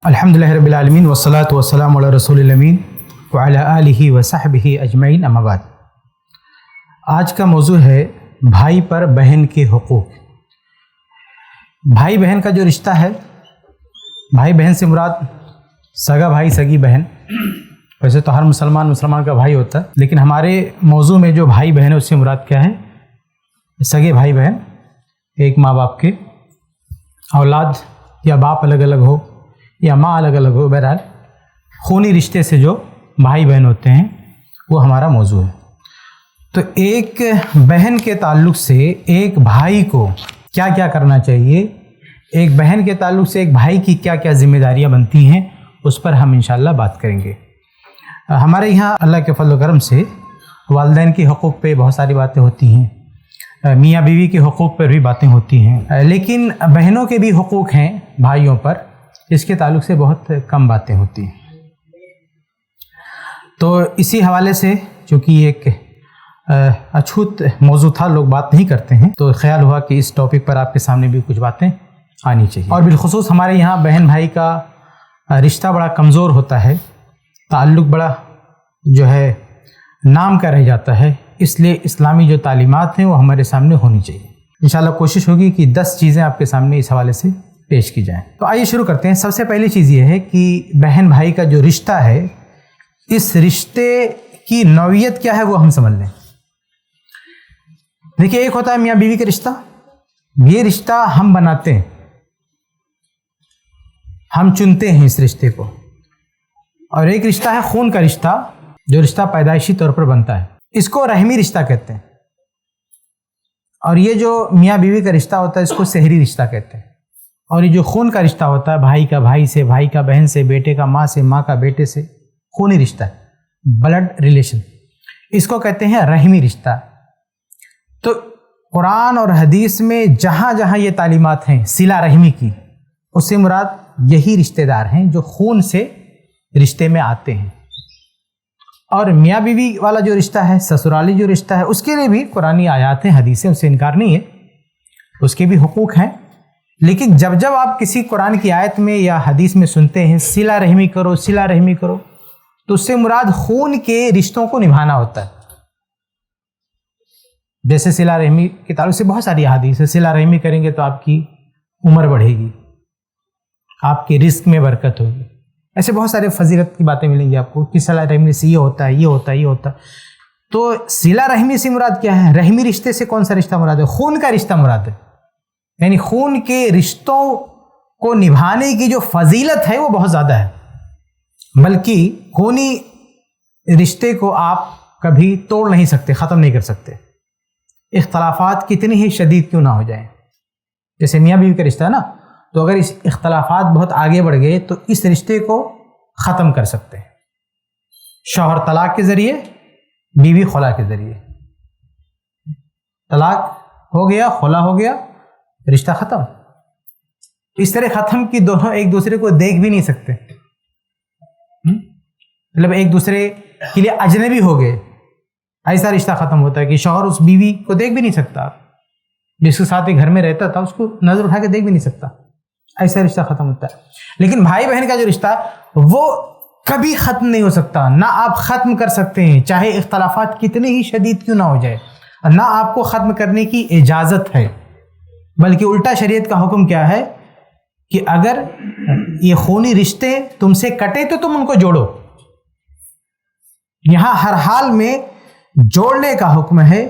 الحمدللہ رب العالمین والصلاة والسلام علی رسول الامین وعلی آلہ وصحبہ اجمعین اما بعد۔ آج کا موضوع ہے بھائی پر بہن کے حقوق۔ بھائی بہن کا جو رشتہ ہے، بھائی بہن سے مراد سگا بھائی سگی بہن، ویسے تو ہر مسلمان کا بھائی ہوتا ہے، لیکن ہمارے موضوع میں جو بھائی بہن ہے اس سے مراد کیا ہے؟ سگے بھائی بہن، ایک ماں باپ کے اولاد، یا باپ الگ الگ ہو یا ماں الگ الگ ہو، بہرحال خونی رشتے سے جو بھائی بہن ہوتے ہیں وہ ہمارا موضوع ہے۔ تو ایک بہن کے تعلق سے ایک بھائی کو کیا کیا کرنا چاہیے، ایک بہن کے تعلق سے ایک بھائی کی کیا کیا ذمہ داریاں بنتی ہیں، اس پر ہم انشاءاللہ بات کریں گے۔ ہمارے یہاں اللہ کے فضل و کرم سے والدین کے حقوق پہ بہت ساری باتیں ہوتی ہیں، میاں بیوی کے حقوق پر بھی باتیں ہوتی ہیں، لیکن بہنوں کے بھی حقوق ہیں بھائیوں پر، اس کے تعلق سے بہت کم باتیں ہوتی ہیں۔ تو اسی حوالے سے چونکہ یہ ایک اچھوت موضوع تھا، لوگ بات نہیں کرتے ہیں، تو خیال ہوا کہ اس ٹاپک پر آپ کے سامنے بھی کچھ باتیں آنی چاہیے۔ اور بالخصوص ہمارے یہاں بہن بھائی کا رشتہ بڑا کمزور ہوتا ہے، تعلق بڑا جو ہے نام کا رہ جاتا ہے، اس لیے اسلامی جو تعلیمات ہیں وہ ہمارے سامنے ہونی چاہیے۔ انشاءاللہ کوشش ہوگی کہ 10 چیزیں آپ کے سامنے اس حوالے سے پیش کی جائیں۔ تو آئیے شروع کرتے ہیں۔ سب سے پہلی چیز یہ ہے کہ بہن بھائی کا جو رشتہ ہے، اس رشتے کی نوعیت کیا ہے وہ ہم سمجھ لیں۔ دیکھیے، ایک ہوتا ہے میاں بیوی کا رشتہ، یہ رشتہ ہم بناتے ہیں، ہم چنتے ہیں اس رشتے کو، اور ایک رشتہ ہے خون کا رشتہ، جو رشتہ پیدائشی طور پر بنتا ہے، اس کو رحمی رشتہ کہتے ہیں، اور یہ جو میاں بیوی کا رشتہ ہوتا ہے اس کو سحری رشتہ کہتے ہیں، اور یہ جو خون کا رشتہ ہوتا ہے، بھائی کا بھائی سے، بھائی کا بہن سے، بیٹے کا ماں سے، ماں کا بیٹے سے، خونی رشتہ ہے، بلڈ ریلیشن، اس کو کہتے ہیں رحمی رشتہ۔ تو قرآن اور حدیث میں جہاں جہاں یہ تعلیمات ہیں صلہ رحمی کی، اس سے مراد یہی رشتہ دار ہیں جو خون سے رشتے میں آتے ہیں۔ اور میاں بیوی والا جو رشتہ ہے، سسرالی جو رشتہ ہے، اس کے لیے بھی قرآنی آیات ہیں، حدیثیں، اس سے انکار نہیں ہے، اس کے بھی حقوق ہیں، لیکن جب جب آپ کسی قرآن کی آیت میں یا حدیث میں سنتے ہیں صلہ رحمی کرو، صلہ رحمی کرو، تو اس سے مراد خون کے رشتوں کو نبھانا ہوتا ہے۔ جیسے صلہ رحمی کے تعلق سے بہت ساری احادیث ہے، صلہ رحمی کریں گے تو آپ کی عمر بڑھے گی، آپ کے رزق میں برکت ہوگی، ایسے بہت سارے فضیلت کی باتیں ملیں گی آپ کو کہ صلہ رحمی سے یہ ہوتا ہے، یہ ہوتا ہے، یہ ہوتا ہے۔ تو صلہ رحمی سے مراد کیا ہے؟ رحمی رشتے سے کون سا رشتہ مراد ہے؟ خون کا رشتہ مراد ہے، یعنی خون کے رشتوں کو نبھانے کی جو فضیلت ہے وہ بہت زیادہ ہے، بلکہ خونی رشتے کو آپ کبھی توڑ نہیں سکتے، ختم نہیں کر سکتے، اختلافات کتنی ہی شدید کیوں نہ ہو جائیں۔ جیسے میاں بیوی کا رشتہ ہے نا، تو اگر اس اختلافات بہت آگے بڑھ گئے تو اس رشتے کو ختم کر سکتے ہیں، شوہر طلاق کے ذریعے، بیوی خلا کے ذریعے، طلاق ہو گیا، خلا ہو گیا، رشتہ ختم۔ اس طرح ختم کہ دونوں ایک دوسرے کو دیکھ بھی نہیں سکتے، مطلب ایک دوسرے کے لیے اجنبی ہو گئے، ایسا رشتہ ختم ہوتا ہے کہ شوہر اس بیوی کو دیکھ بھی نہیں سکتا، جس کے ساتھ گھر میں رہتا تھا اس کو نظر اٹھا کے دیکھ بھی نہیں سکتا، ایسا رشتہ ختم ہوتا ہے۔ لیکن بھائی بہن کا جو رشتہ وہ کبھی ختم نہیں ہو سکتا، نہ آپ ختم کر سکتے ہیں، چاہے اختلافات کتنے ہی شدید کیوں نہ ہو جائے، نہ آپ کو ختم کرنے کی اجازت ہے، بلکہ الٹا شریعت کا حکم کیا ہے کہ اگر یہ خونی رشتے تم سے کٹے تو تم ان کو جوڑو۔ یہاں ہر حال میں جوڑنے کا حکم ہے،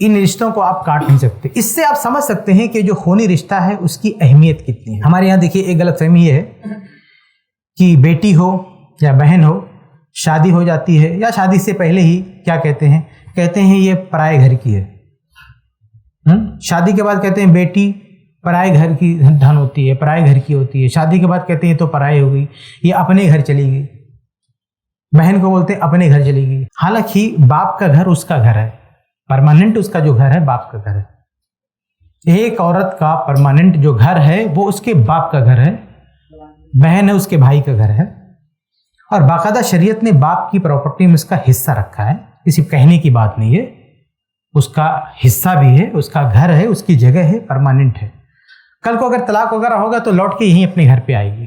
ان رشتوں کو آپ کاٹ نہیں سکتے۔ اس سے آپ سمجھ سکتے ہیں کہ جو خونی رشتہ ہے اس کی اہمیت کتنی ہے۔ ہمارے یہاں دیکھیے ایک غلط فہمی یہ ہے کہ بیٹی ہو یا بہن ہو، شادی ہو جاتی ہے یا شادی سے پہلے ہی کیا کہتے ہیں یہ پرائے گھر کی ہے، شادی کے بعد کہتے ہیں بیٹی پرائے گھر کی دھن ہوتی ہے، پرائے گھر کی ہوتی ہے، شادی کے بعد کہتے ہیں تو پرائے ہو گئی، یہ اپنے گھر چلی گئی، بہن کو بولتے ہیں اپنے گھر چلی گئی، حالانکہ باپ کا گھر اس کا گھر ہے، پرماننٹ اس کا جو گھر ہے باپ کا گھر ہے۔ ایک عورت کا پرماننٹ جو گھر ہے وہ اس کے باپ کا گھر ہے، بہن ہے اس کے بھائی کا گھر ہے، اور باقاعدہ شریعت نے باپ کی پراپرٹی میں اس کا حصہ رکھا ہے، کسی کہنے کی بات نہیں ہے، اس کا حصہ بھی ہے، اس کا گھر ہے، اس کی جگہ ہے، پرماننٹ ہے۔ کل کو اگر طلاق وغیرہ ہوگا تو لوٹ کے یہیں اپنے گھر پہ آئے گی،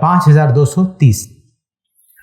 5230,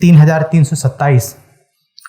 3327,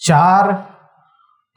4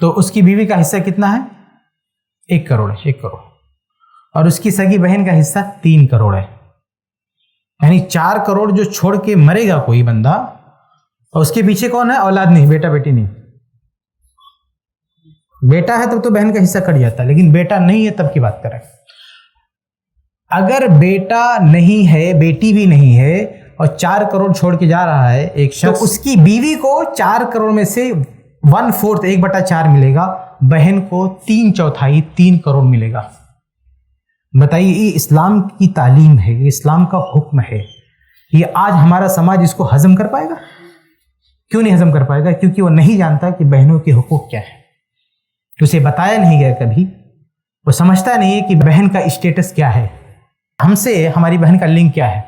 تو اس کی بیوی کا حصہ کتنا ہے؟ 1 کروڑ ہے، 1 کروڑ. اور اس کی سگی بہن کا حصہ 3 کروڑ ہے. یعنی 4 کروڑ جو چھوڑ کے مرے گا کوئی بندہ، اور اس کے پیچھے کون ہے؟ اولاد نہیں، بیٹا بیٹی نہیں. بیٹا ہے تب تو بہن کا حصہ کٹ جاتا ہے، لیکن بیٹا نہیں ہے تب کی بات کریں. اگر بیٹا نہیں ہے، بیٹی بھی نہیں ہے، اور 4 کروڑ چھوڑ کے جا رہا ہے ایک شخص، تو اس کی بیوی کو 4 کروڑ میں سے 1/4 1/4 ملے گا، بہن کو 3/4 3 کروڑ ملے گا. بتائیے، یہ اسلام کی تعلیم ہے، یہ اسلام کا حکم ہے. یہ آج ہمارا سماج اس کو ہضم کر پائے گا؟ کیوں نہیں ہضم کر پائے گا؟ کیونکہ وہ نہیں جانتا کہ بہنوں کے حقوق کیا ہے. اسے بتایا نہیں گیا کبھی. وہ سمجھتا نہیں ہے کہ بہن کا اسٹیٹس کیا ہے، ہم سے ہماری بہن کا لنک کیا ہے،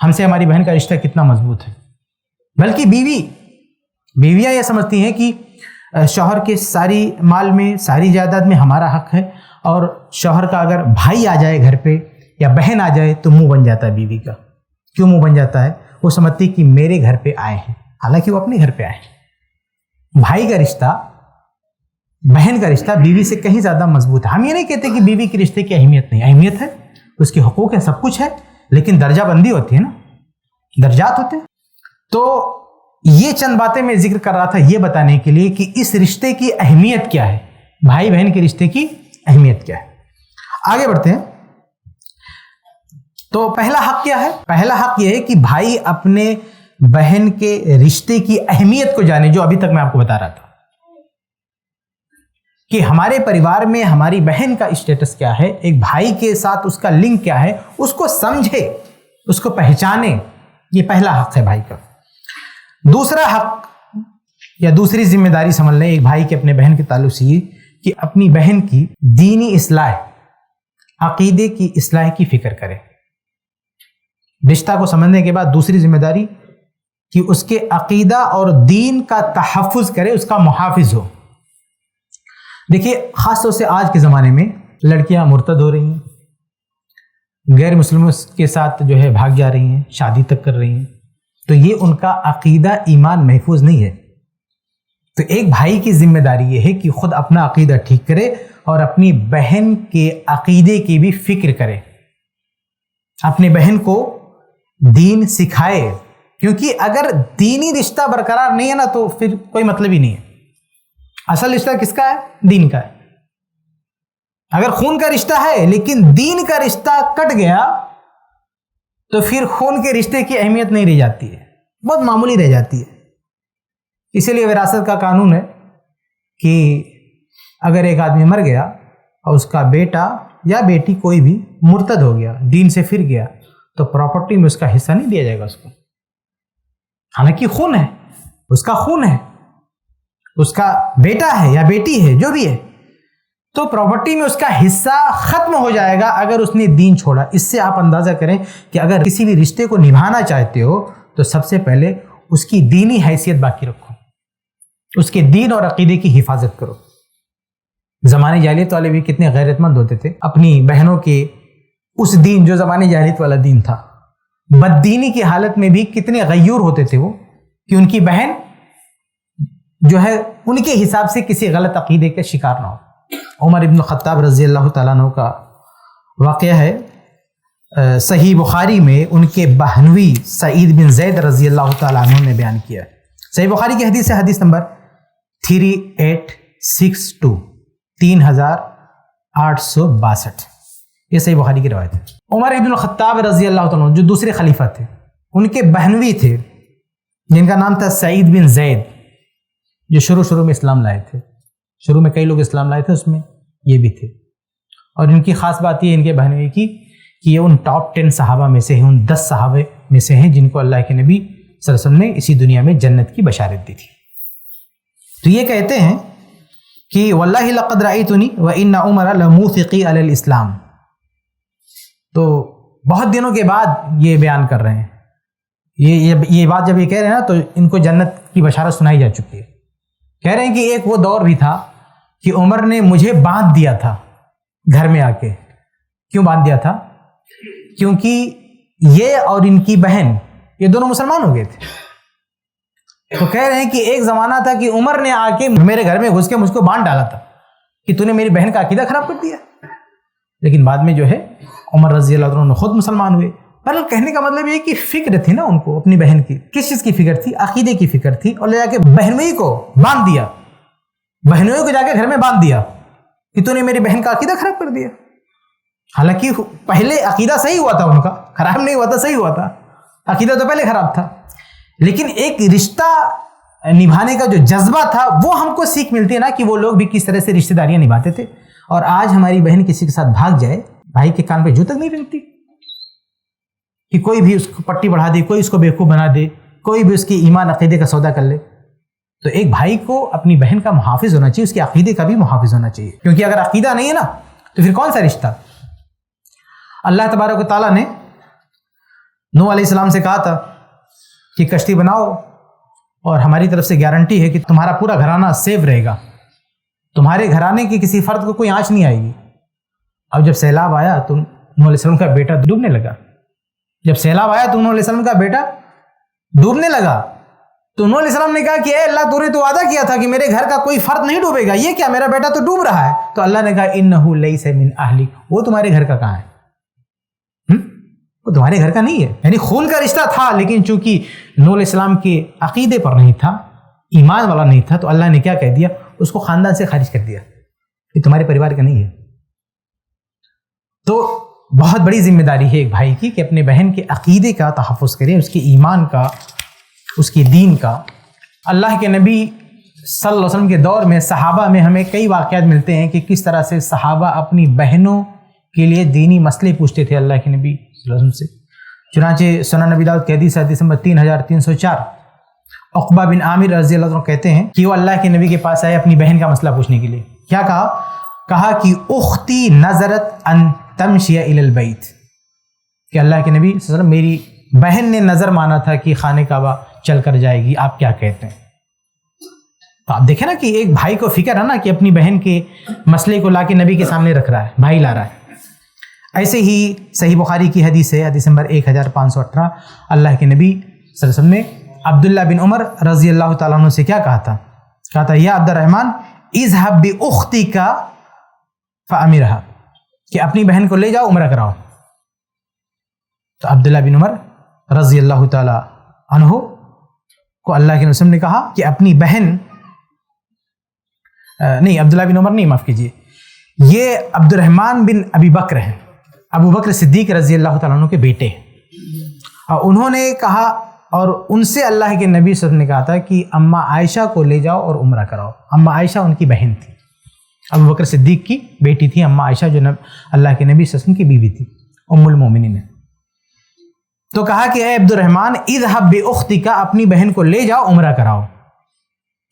ہم سے ہماری بہن کا رشتہ کتنا مضبوط ہے. بلکہ بیویاں یہ سمجھتی ہیں کہ شوہر کے ساری مال میں، ساری جائیداد میں ہمارا حق ہے، اور شوہر کا اگر بھائی آ جائے گھر پہ یا بہن آ جائے تو منہ بن جاتا ہے بیوی کا. کیوں منہ بن جاتا ہے؟ وہ سمجھتی کہ میرے گھر پہ آئے ہیں، حالانکہ وہ اپنے گھر پہ آئے ہیں. بھائی کا رشتہ، بہن کا رشتہ بیوی سے کہیں زیادہ مضبوط ہے. ہم یہ نہیں کہتے کہ بیوی کے رشتے کی اہمیت نہیں، اہمیت ہے، اس کے حقوق ہے، سب کچھ ہے، لیکن درجہ بندی ہوتی ہے نا، درجات ہوتے ہیں. تو یہ چند باتیں میں ذکر کر رہا تھا یہ بتانے کے لیے کہ اس رشتے کی اہمیت کیا ہے، بھائی بہن کے رشتے کی اہمیت کیا ہے. آگے بڑھتے ہیں. تو پہلا حق کیا ہے؟ پہلا حق یہ ہے کہ بھائی اپنے بہن کے رشتے کی اہمیت کو جانے، جو ابھی تک میں آپ کو بتا رہا تھا کہ ہمارے پریوار میں ہماری بہن کا اسٹیٹس کیا ہے، ایک بھائی کے ساتھ اس کا لنک کیا ہے، اس کو سمجھے، اس کو پہچانے. یہ پہلا حق ہے بھائی کا. دوسرا حق یا دوسری ذمہ داری سمجھ لیں ایک بھائی کے اپنے بہن کے تعلق سے، یہ کہ اپنی بہن کی دینی اصلاح، عقیدے کی اصلاح کی فکر کرے. رشتہ کو سمجھنے کے بعد دوسری ذمہ داری کہ اس کے عقیدہ اور دین کا تحفظ کرے، اس کا محافظ ہو. دیکھیے، خاص طور سے آج کے زمانے میں لڑکیاں مرتد ہو رہی ہیں، غیر مسلموں کے ساتھ جو ہے بھاگ جا رہی ہیں، شادی تک کر رہی ہیں. تو یہ ان کا عقیدہ ایمان محفوظ نہیں ہے. تو ایک بھائی کی ذمہ داری یہ ہے کہ خود اپنا عقیدہ ٹھیک کرے اور اپنی بہن کے عقیدے کی بھی فکر کرے، اپنی بہن کو دین سکھائے. کیونکہ اگر دینی رشتہ برقرار نہیں ہے نا تو پھر کوئی مطلب ہی نہیں ہے. اصل رشتہ کس کا ہے؟ دین کا ہے. اگر خون کا رشتہ ہے لیکن دین کا رشتہ کٹ گیا تو پھر خون کے رشتے کی اہمیت نہیں رہ جاتی ہے، بہت معمولی رہ جاتی ہے. اسی لیے وراثت کا قانون ہے کہ اگر ایک آدمی مر گیا اور اس کا بیٹا یا بیٹی کوئی بھی مرتد ہو گیا، دین سے پھر گیا، تو پراپرٹی میں اس کا حصہ نہیں دیا جائے گا اس کو. حالانکہ خون ہے، اس کا خون ہے، اس کا بیٹا ہے یا بیٹی ہے، جو بھی ہے، تو پراپرٹی میں اس کا حصہ ختم ہو جائے گا اگر اس نے دین چھوڑا. اس سے آپ اندازہ کریں کہ اگر کسی بھی رشتے کو نبھانا چاہتے ہو تو سب سے پہلے اس کی دینی حیثیت باقی رکھو، اس کے دین اور عقیدے کی حفاظت کرو. زمانے جاہلیت والے بھی کتنے غیرت مند ہوتے تھے، اپنی بہنوں کے اس دین جو زمانے جاہلیت والا دین تھا، بددینی کی حالت میں بھی کتنے غیور ہوتے تھے وہ، کہ ان کی بہن جو ہے ان کے حساب سے کسی غلط عقیدے کے شکار نہ ہو. عمر ابن الخطاب رضی اللہ تعالیٰ عنہ کا واقعہ ہے، صحیح بخاری میں ان کے بہنوئی سعید بن زید رضی اللہ تعالیٰ عنہ نے بیان کیا. صحیح بخاری کی حدیث ہے، حدیث نمبر 3862، 3862. یہ صحیح بخاری کی روایت ہے. عمر ابن الخطاب رضی اللہ تعالیٰ عنہ جو دوسرے خلیفہ تھے، ان کے بہنوئی تھے جن کا نام تھا سعید بن زید، جو شروع میں اسلام لائے تھے. شروع میں کئی لوگ اسلام لائے تھے، اس میں یہ بھی تھے. اور ان کی خاص بات یہ ان کے بہنوئی کی کہ یہ ان ٹاپ 10 صحابہ میں سے ہیں، ان 10 صحابہ میں سے ہیں جن کو اللہ کے نبی صلی اللہ علیہ وسلم نے اسی دنیا میں جنت کی بشارت دی تھی. تو یہ کہتے ہیں کہ واللہ لقد رأیتنی وان عمر لموثقی علی الاسلام. تو بہت دنوں کے بعد یہ بیان کر رہے ہیں، یہ بات جب یہ کہہ رہے ہیں نا تو ان کو جنت کی بشارت سنائی جا چکی ہے. کہہ رہے ہیں کہ ایک وہ دور بھی تھا کہ عمر نے مجھے باندھ دیا تھا گھر میں آ کے. کیوں باندھ دیا تھا؟ کیونکہ یہ اور ان کی بہن یہ دونوں مسلمان ہو گئے تھے. تو کہہ رہے ہیں کہ ایک زمانہ تھا کہ عمر نے آ کے میرے گھر میں گھس کے مجھ کو باندھ ڈالا تھا کہ تو نے میری بہن کا عقیدہ خراب کر دیا، لیکن بعد میں جو ہے عمر رضی اللہ عنہ خود مسلمان ہوئے۔ پر کہنے کا مطلب یہ کہ فکر تھی نا ان کو اپنی بہن کی، کس چیز کی فکر تھی؟ عقیدے کی فکر تھی، اور لے جا کے بہنوئی کو باندھ دیا، بہنوئی کو جا کے گھر میں باندھ دیا کہ تو نے میری بہن کا عقیدہ خراب کر دیا۔ حالانکہ پہلے عقیدہ صحیح ہوا تھا ان کا، خراب نہیں ہوا تھا، صحیح ہوا تھا، عقیدہ تو پہلے خراب تھا، لیکن ایک رشتہ نبھانے کا جو جذبہ تھا وہ ہم کو سیکھ ملتی ہے نا کہ وہ لوگ بھی کس طرح سے رشتہ داریاں نبھاتے تھے۔ اور آج ہماری بہن کسی کے ساتھ بھاگ جائے، بھائی کے کان پہ جو تک نہیں رہتی کہ کوئی بھی اس کو پٹی بڑھا دے، کوئی اس کو بیوقوف بنا دے، کوئی بھی اس کی ایمان عقیدے کا سودا کر لے۔ تو ایک بھائی کو اپنی بہن کا محافظ ہونا چاہیے، اس کے عقیدے کا بھی محافظ ہونا چاہیے، کیونکہ اگر عقیدہ نہیں ہے نا تو پھر کون سا رشتہ؟ اللہ تبارک و تعالیٰ نے نوح علیہ السلام سے کہا تھا کہ کشتی بناؤ اور ہماری طرف سے گارنٹی ہے کہ تمہارا پورا گھرانہ سیف رہے گا، تمہارے گھرانے کی کسی فرد کو کوئی آنچ نہیں آئے گی۔ اب جب سیلاب آیا تو نوح علیہ السلام کا بیٹا ڈوبنے لگا، جب سیلاب آیا تو نوح علیہ السلام کا بیٹا ڈوبنے لگا، تو نوح علیہ السلام نے کہا کہ اے اللہ، تو نے تو وعدہ کیا تھا کہ میرے گھر کا کوئی فرد نہیں ڈوبے گا، یہ کیا میرا بیٹا تو ڈوب رہا ہے؟ تو اللہ نے کہا انہ لیس من اہلک، وہ تمہارے گھر کا کہاں ہے؟ وہ تمہارے گھر کا نہیں ہے۔ یعنی خون کا رشتہ تھا، لیکن چونکہ نوح علیہ السلام کے عقیدے پر نہیں تھا، ایمان والا نہیں تھا، تو اللہ نے کیا کہہ دیا؟ اس کو خاندان سے خارج کر دیا، یہ تمہارے پریوار کا نہیں ہے۔ تو بہت بڑی ذمہ داری ہے ایک بھائی کی کہ اپنے بہن کے عقیدے کا تحفظ کرے، اس کے ایمان کا، اس کی دین کا۔ اللہ کے نبی صلی اللہ علیہ وسلم کے دور میں صحابہ میں ہمیں کئی واقعات ملتے ہیں کہ کس طرح سے صحابہ اپنی بہنوں کے لیے دینی مسئلے پوچھتے تھے اللہ کے نبی صلی اللہ علیہ وسلم سے۔ چنانچہ سنن نبی داؤد کی حدیث نمبر 3304، عقبہ بن عامر رضی اللہ عنہ کہتے ہیں کہ وہ اللہ کے نبی کے پاس آئے اپنی بہن کا مسئلہ پوچھنے کے لیے۔ کیا کہا کہ اختی نظرت ان تمشی الی البیت، کہ اللہ کے نبی صلی اللہ علیہ وسلم میری بہن نے نظر مانا تھا کہ خانہ کعبہ چل کر جائے گی، آپ کیا کہتے ہیں؟ تو آپ دیکھیں نا کہ ایک بھائی کو فکر ہے نا کہ اپنی بہن کے مسئلے کو لا کے نبی کے سامنے رکھ رہا ہے، بھائی لا رہا ہے۔ ایسے ہی صحیح بخاری کی حدیث ہے، حدیث نمبر 1518، اللہ کے نبی صلی اللہ علیہ وسلم نے عبداللہ بن عمر رضی اللہ تعالیٰ عنہ سے کیا کہا تھا یا عبد الرحمن اذهب باختك فامرها، کہ اپنی بہن کو لے جاؤ عمرہ کراؤ۔ تو عبداللہ بن عمر رضی اللہ تعالیٰ عنہ کو اللہ کے رسول نے کہا کہ اپنی بہن، نہیں عبداللہ بن عمر نہیں، معاف کیجیے، یہ عبد الرحمن بن ابی بکر ہیں، ابو بکر صدیق رضی اللہ تعالیٰ عنہ کے بیٹے ہیں، اور انہوں نے کہا، اور ان سے اللہ کے نبی صلی اللہ علیہ وسلم نے کہا تھا کہ اماں عائشہ کو لے جاؤ اور عمرہ کراؤ۔ اماں عائشہ ان کی بہن تھی، ابو بکر صدیق کی بیٹی تھی اماں عائشہ، جو اللہ کے نبی صلی اللہ علیہ وسلم کی بیوی تھی، ام المومنین نے۔ تو کہا کہ اے عبد الرحمن اذهب باختك، اپنی بہن کو لے جاؤ عمرہ کراؤ۔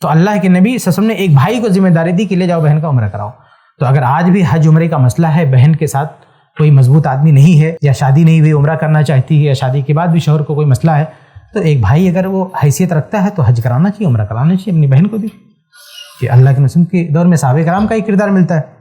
تو اللہ کے نبی صلی اللہ علیہ وسلم نے ایک بھائی کو ذمہ داری دی کہ لے جاؤ بہن کا عمرہ کراؤ۔ تو اگر آج بھی حج عمرے کا مسئلہ ہے، بہن کے ساتھ کوئی مضبوط آدمی نہیں ہے، یا شادی نہیں ہوئی عمرہ کرنا چاہتی ہے، یا شادی کے بعد بھی شوہر کو کوئی مسئلہ ہے، تو ایک بھائی اگر وہ حیثیت رکھتا ہے تو حج کرانا چاہیے، عمرہ کرانا چاہیے اپنی بہن کو بھی، کہ اللہ کے رسول کے دور میں صحابہ کرام کا ایک کردار ملتا ہے۔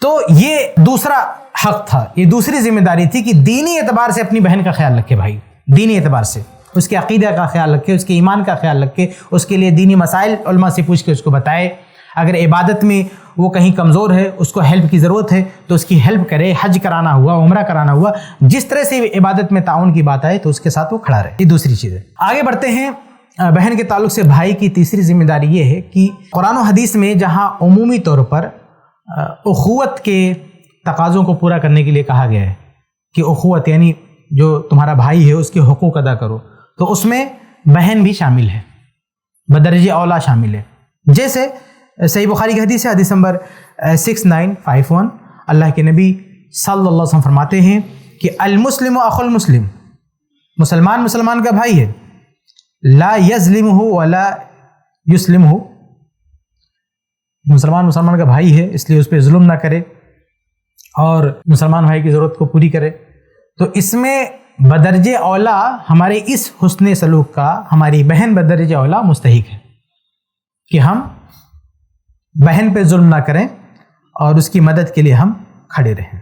تو یہ دوسرا حق تھا، یہ دوسری ذمہ داری تھی کہ دینی اعتبار سے اپنی بہن کا خیال رکھے بھائی، دینی اعتبار سے اس کے عقیدہ کا خیال رکھے، اس کے ایمان کا خیال رکھے، اس کے لیے دینی مسائل علماء سے پوچھ کے اس کو بتائے۔ اگر عبادت میں وہ کہیں کمزور ہے، اس کو ہیلپ کی ضرورت ہے تو اس کی ہیلپ کرے، حج کرانا ہوا، عمرہ کرانا ہوا، جس طرح سے عبادت میں تعاون کی بات آئے تو اس کے ساتھ وہ کھڑا رہے۔ یہ دوسری چیز ہے۔ آگے بڑھتے ہیں، بہن کے تعلق سے بھائی کی تیسری ذمہ داری یہ ہے کہ قرآن و حدیث میں جہاں عمومی طور پر اخوت کے تقاضوں کو پورا کرنے کے لیے کہا گیا ہے کہ اخوت یعنی جو تمہارا بھائی ہے اس کے حقوق ادا کرو، تو اس میں بہن بھی شامل ہے، بدرجہ اولا شامل ہے۔ جیسے صحیح بخاری کی حدیث ہے، حدیث نمبر 6951، اللہ کے نبی صلی اللہ علیہ وسلم فرماتے ہیں کہ المسلم اخو المسلم، مسلمان مسلمان کا بھائی ہے، لا یظلمہ ولا یسلمہ، مسلمان مسلمان کا بھائی ہے اس لیے اس پہ ظلم نہ کرے اور مسلمان بھائی کی ضرورت کو پوری کرے۔ تو اس میں بدرجہ اولا ہمارے اس حسن سلوک کا ہماری بہن بدرجہ اولا مستحق ہے کہ ہم بہن پہ ظلم نہ کریں اور اس کی مدد کے لیے ہم کھڑے رہیں۔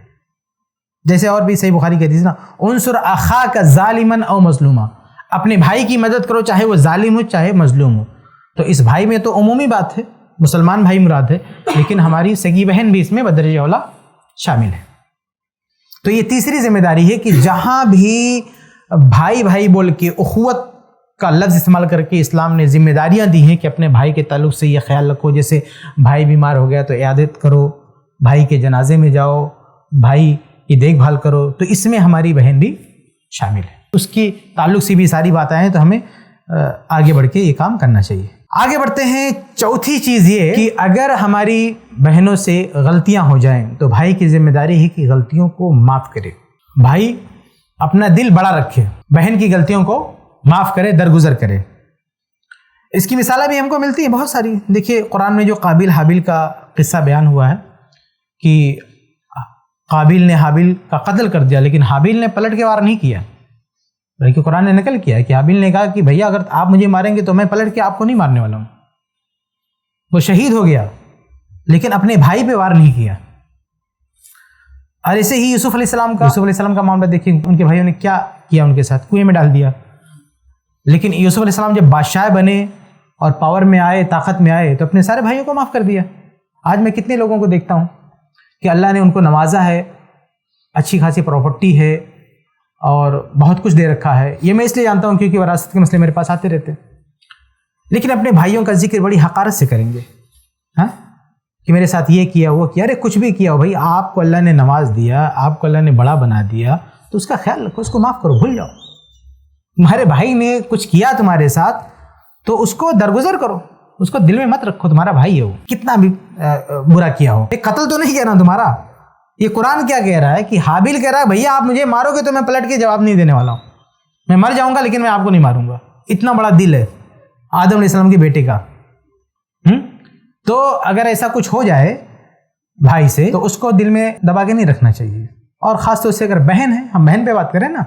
جیسے اور بھی صحیح بخاری کی حدیث نا، انصر اخاک ظالما او مظلوما، اپنے بھائی کی مدد کرو، چاہے وہ ظالم ہو چاہے مظلوم ہو. تو اس بھائی میں تو عمومی بات ہے، مسلمان بھائی مراد ہے، لیکن ہماری سگی بہن بھی اس میں بدرجہ اولا شامل ہے. تو یہ تیسری ذمہ داری ہے کہ جہاں بھی بھائی بھائی بول کے اخوت کا لفظ استعمال کر کے اسلام نے ذمہ داریاں دی ہیں کہ اپنے بھائی کے تعلق سے یہ خیال رکھو، جیسے بھائی بیمار ہو گیا تو عیادت کرو، بھائی کے جنازے میں جاؤ، بھائی کی دیکھ بھال کرو، تو اس میں ہماری بہن بھی شامل ہے. اس کی تعلق سے بھی ساری باتیں ہیں، تو ہمیں آگے بڑھ کے یہ کام کرنا چاہیے. آگے بڑھتے ہیں. چوتھی چیز یہ کہ اگر ہماری بہنوں سے غلطیاں ہو جائیں تو بھائی کی ذمہ داری ہے کہ غلطیوں کو معاف کرے. بھائی اپنا دل بڑا رکھے، بہن کی غلطیوں کو معاف کرے، درگزر کرے. اس کی مثالیں بھی ہم کو ملتی ہیں بہت ساری. دیکھیے قرآن میں جو قابیل حابیل کا قصہ بیان ہوا ہے کہ قابیل نے حابیل کا قتل کر دیا، لیکن حابیل نے پلٹ کے وار نہیں کیا، بلکہ قرآن نے نقل کیا ہے کہ حابیل نے کہا کہ بھیا اگر آپ مجھے ماریں گے تو میں پلٹ کے آپ کو نہیں مارنے والا ہوں. وہ شہید ہو گیا لیکن اپنے بھائی پہ وار نہیں کیا. اور ایسے ہی یوسف علیہ السلام کا معاملہ دیکھیں، ان کے بھائیوں نے کیا کیا، ان کے ساتھ کنویں میں ڈال دیا. لیکن یوسف علیہ السلام جب بادشاہ بنے اور پاور میں آئے، طاقت میں آئے، تو اپنے سارے بھائیوں کو معاف کر دیا. آج میں کتنے لوگوں کو دیکھتا ہوں کہ اللہ نے ان کو نوازا ہے، اچھی خاصی پراپرٹی ہے اور بہت کچھ دے رکھا ہے. یہ میں اس لیے جانتا ہوں کیونکہ وراثت کے مسئلے میرے پاس آتے رہتے ہیں. لیکن اپنے بھائیوں کا ذکر بڑی حقارت سے کریں گے، ہاں، کہ میرے ساتھ یہ کیا وہ کیا. ارے کچھ بھی کیا ہو بھائی، آپ کو اللہ نے نواز دیا، آپ کو اللہ نے بڑا بنا دیا، تو اس کا خیال رکھو، اس کو معاف کرو، بھول جاؤ. تمہارے بھائی نے کچھ کیا تمہارے ساتھ تو اس کو درگزر کرو، اس کو دل میں مت رکھو. تمہارا بھائی ہے وہ، کتنا بھی برا کیا ہو. ایک قتل تو نہیں کیا نا تمہارا. یہ قرآن کیا کہہ رہا ہے کہ حابیل کہہ رہا ہے بھیا آپ مجھے مارو گے تو میں پلٹ کے جواب نہیں دینے والا ہوں، میں مر جاؤں گا لیکن میں آپ کو نہیں ماروں گا. اتنا بڑا دل ہے آدم علیہ السلام کے بیٹے کا. تو اگر ایسا کچھ ہو جائے بھائی سے تو اس کو دل میں دبا کے نہیں رکھنا چاہیے. اور خاص طور سے اگر بہن ہے، ہم بہن پہ بات کریں نا،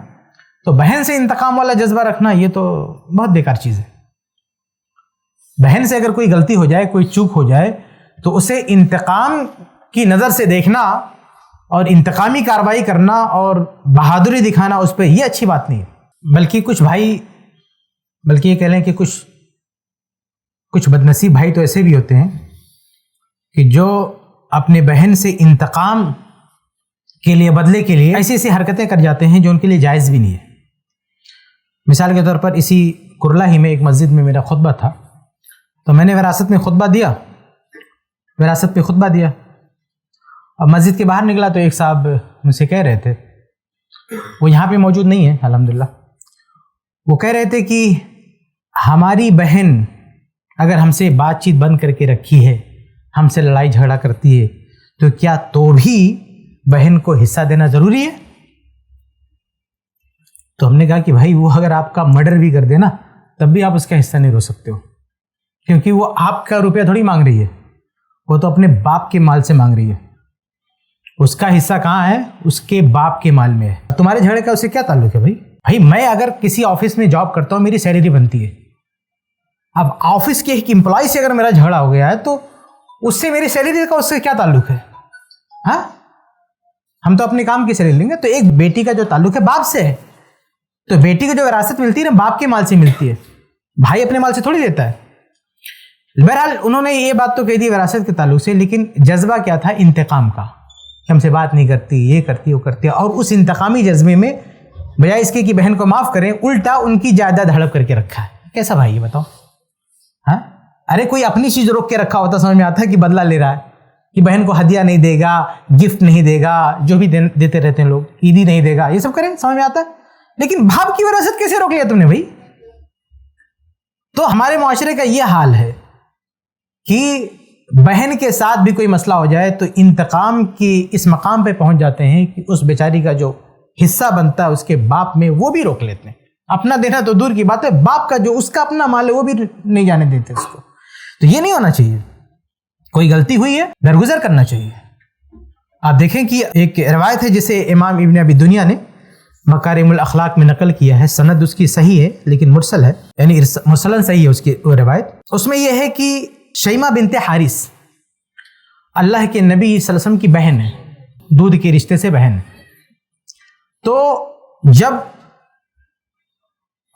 تو بہن سے انتقام والا جذبہ رکھنا یہ تو بہت بیکار چیز ہے. بہن سے اگر کوئی غلطی ہو جائے، کوئی چوک ہو جائے، تو اسے انتقام کی نظر سے دیکھنا اور انتقامی کارروائی کرنا اور بہادری دکھانا اس پہ، یہ اچھی بات نہیں ہے. بلکہ کچھ بھائی، بلکہ یہ کہہ لیں کہ کچھ بدنصیب بھائی تو ایسے بھی ہوتے ہیں کہ جو اپنے بہن سے انتقام کے لیے، بدلے کے لیے ایسی ایسی حرکتیں کر جاتے ہیں جو ان کے لیے جائز بھی نہیں ہے. مثال کے طور پر اسی کرلا ہی میں ایک مسجد میں میرا خطبہ تھا، تو میں نے وراثت میں خطبہ دیا، وراثت پہ خطبہ دیا. اب مسجد کے باہر نکلا تو ایک صاحب مجھ سے کہہ رہے تھے، وہ یہاں پہ موجود نہیں ہے الحمدللہ، وہ کہہ رہے تھے کہ ہماری بہن اگر ہم سے بات چیت بند کر کے رکھی ہے، ہم سے لڑائی جھگڑا کرتی ہے، تو کیا تو بھی بہن کو حصہ دینا ضروری ہے؟ تو ہم نے کہا کہ بھائی وہ اگر آپ کا مرڈر بھی کر دے نا تب بھی آپ اس کا حصہ نہیں رو سکتے ہو، کیونکہ وہ آپ کا روپیہ تھوڑی مانگ رہی ہے، وہ تو اپنے باپ کے مال سے مانگ رہی ہے. اس کا حصہ کہاں ہے؟ اس کے باپ کے مال میں ہے. تمہارے جھگڑے کا اسے کیا تعلق ہے بھائی میں اگر کسی آفس میں جاب کرتا ہوں، میری سیلری بنتی ہے. اب آفس کے ایک امپلائی سے اگر میرا جھگڑا ہو گیا ہے تو اس سے میری سیلری کا اس سے کیا تعلق ہے؟ ہاں، ہم تو اپنے کام کی سیلری لیں گے. تو ایک بیٹی کا جو تعلق ہے باپ سے ہے، تو بیٹی کو جو وراثت ملتی ہے نا باپ کے مال سے ملتی ہے، بھائی اپنے مال سے تھوڑی دیتا ہے. بہرحال انہوں نے یہ بات تو کہہ دی وراثت کے تعلق سے، لیکن جذبہ کیا تھا؟ انتقام کا، کہ ہم سے بات نہیں کرتی، یہ کرتی وہ کرتی. اور اس انتقامی جذبے میں بجائے اس کے کہ بہن کو معاف کریں، الٹا ان کی جائیداد ہڑپ کر کے رکھا ہے. کیسا بھائی ہے بتاؤ؟ ہاں، ارے کوئی اپنی چیز روک کے رکھا ہوتا سمجھ میں آتا ہے کہ بدلہ لے رہا ہے، کہ بہن کو ہدیہ نہیں دے گا، گفٹ نہیں دے گا، جو بھی دیتے رہتے ہیں لوگ، عیدی نہیں دے گا، یہ سب کریں سمجھ میں آتا ہے. لیکن باپ کی وراثت کیسے روک لیا تم نے بھائی؟ تو ہمارے معاشرے کا یہ حال ہے کہ بہن کے ساتھ بھی کوئی مسئلہ ہو جائے تو انتقام کی اس مقام پہ پہنچ جاتے ہیں کہ اس بیچاری کا جو حصہ بنتا ہے اس کے باپ میں وہ بھی روک لیتے ہیں. اپنا دینا تو دور کی بات ہے، باپ کا جو اس کا اپنا مال ہے وہ بھی نہیں جانے دیتے اس کو. تو یہ نہیں ہونا چاہیے. کوئی غلطی ہوئی ہے درگزر کرنا چاہیے. آپ دیکھیں کہ ایک روایت ہے جسے امام ابن ابی دنیا نے مکارم الاخلاق میں نقل کیا ہے، سند اس کی صحیح ہے لیکن مرسل ہے، یعنی مرسلن صحیح ہے اس کی وہ روایت. اس میں یہ ہے کہ شیمہ بنت حارث اللہ کے نبی صلی اللہ علیہ وسلم کی بہن ہے، دودھ کے رشتے سے بہن ہے. تو جب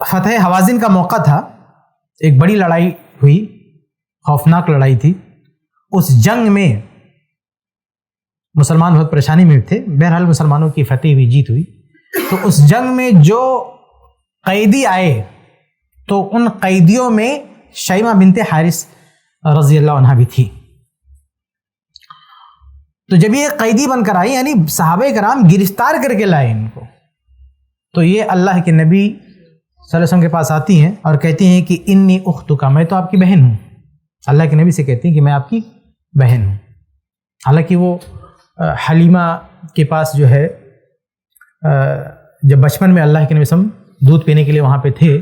فتح حوازن کا موقع تھا، ایک بڑی لڑائی ہوئی، خوفناک لڑائی تھی. اس جنگ میں مسلمان بہت پریشانی میں تھے. بہرحال مسلمانوں کی فتح ہوئی، جیت ہوئی. تو اس جنگ میں جو قیدی آئے تو ان قیدیوں میں شیمہ بنت حارث رضی اللہ عنہ بھی تھی. تو جب یہ قیدی بن کر آئی، یعنی صحابہ کرام گرفتار کر کے لائے ان کو، تو یہ اللہ کے نبی صلی اللہ علیہ وسلم کے پاس آتی ہیں اور کہتی ہیں کہ انی اختک، میں تو آپ کی بہن ہوں. اللہ کے نبی سے کہتی ہیں کہ میں آپ کی بہن ہوں. حالانکہ وہ حلیمہ کے پاس جو ہے جب بچپن میں اللہ کے نبی صلی اللہ علیہ وسلم دودھ پینے کے لیے وہاں پہ تھے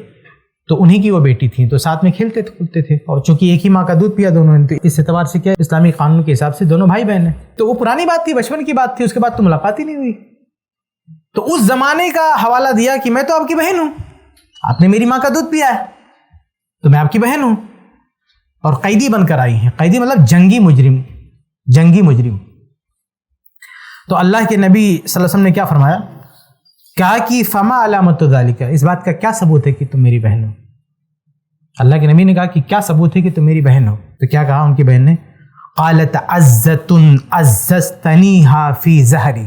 تو انہی کی وہ بیٹی تھیں، تو ساتھ میں کھیلتے کودتے تھے، اور چونکہ ایک ہی ماں کا دودھ پیا دونوں نے، تو اس اعتبار سے کیا اسلامی قانون کے حساب سے دونوں بھائی بہن ہیں. تو وہ پرانی بات تھی، بچپن کی بات تھی، اس کے بعد تو ملاقات ہی نہیں ہوئی. تو اس زمانے کا حوالہ دیا کہ میں تو آپ کی بہن ہوں، آپ نے میری ماں کا دودھ پیا ہے تو میں آپ کی بہن ہوں. اور قیدی بن کر آئی ہیں. قیدی مطلب جنگی مجرم. تو اللہ کے نبی صلی اللہ علیہ وسلم نے کیا فرمایا؟ کہا کہ فما علامت ذالک، اس بات کا کیا ثبوت ہے کہ تم میری بہن ہو؟ اللہ کے نبی نے کہا کہ کیا ثبوت ہے کہ تم میری بہن ہو؟ تو کیا کہا ان کی بہن نے؟ قالت عزت عززتنیھا فی ظہری،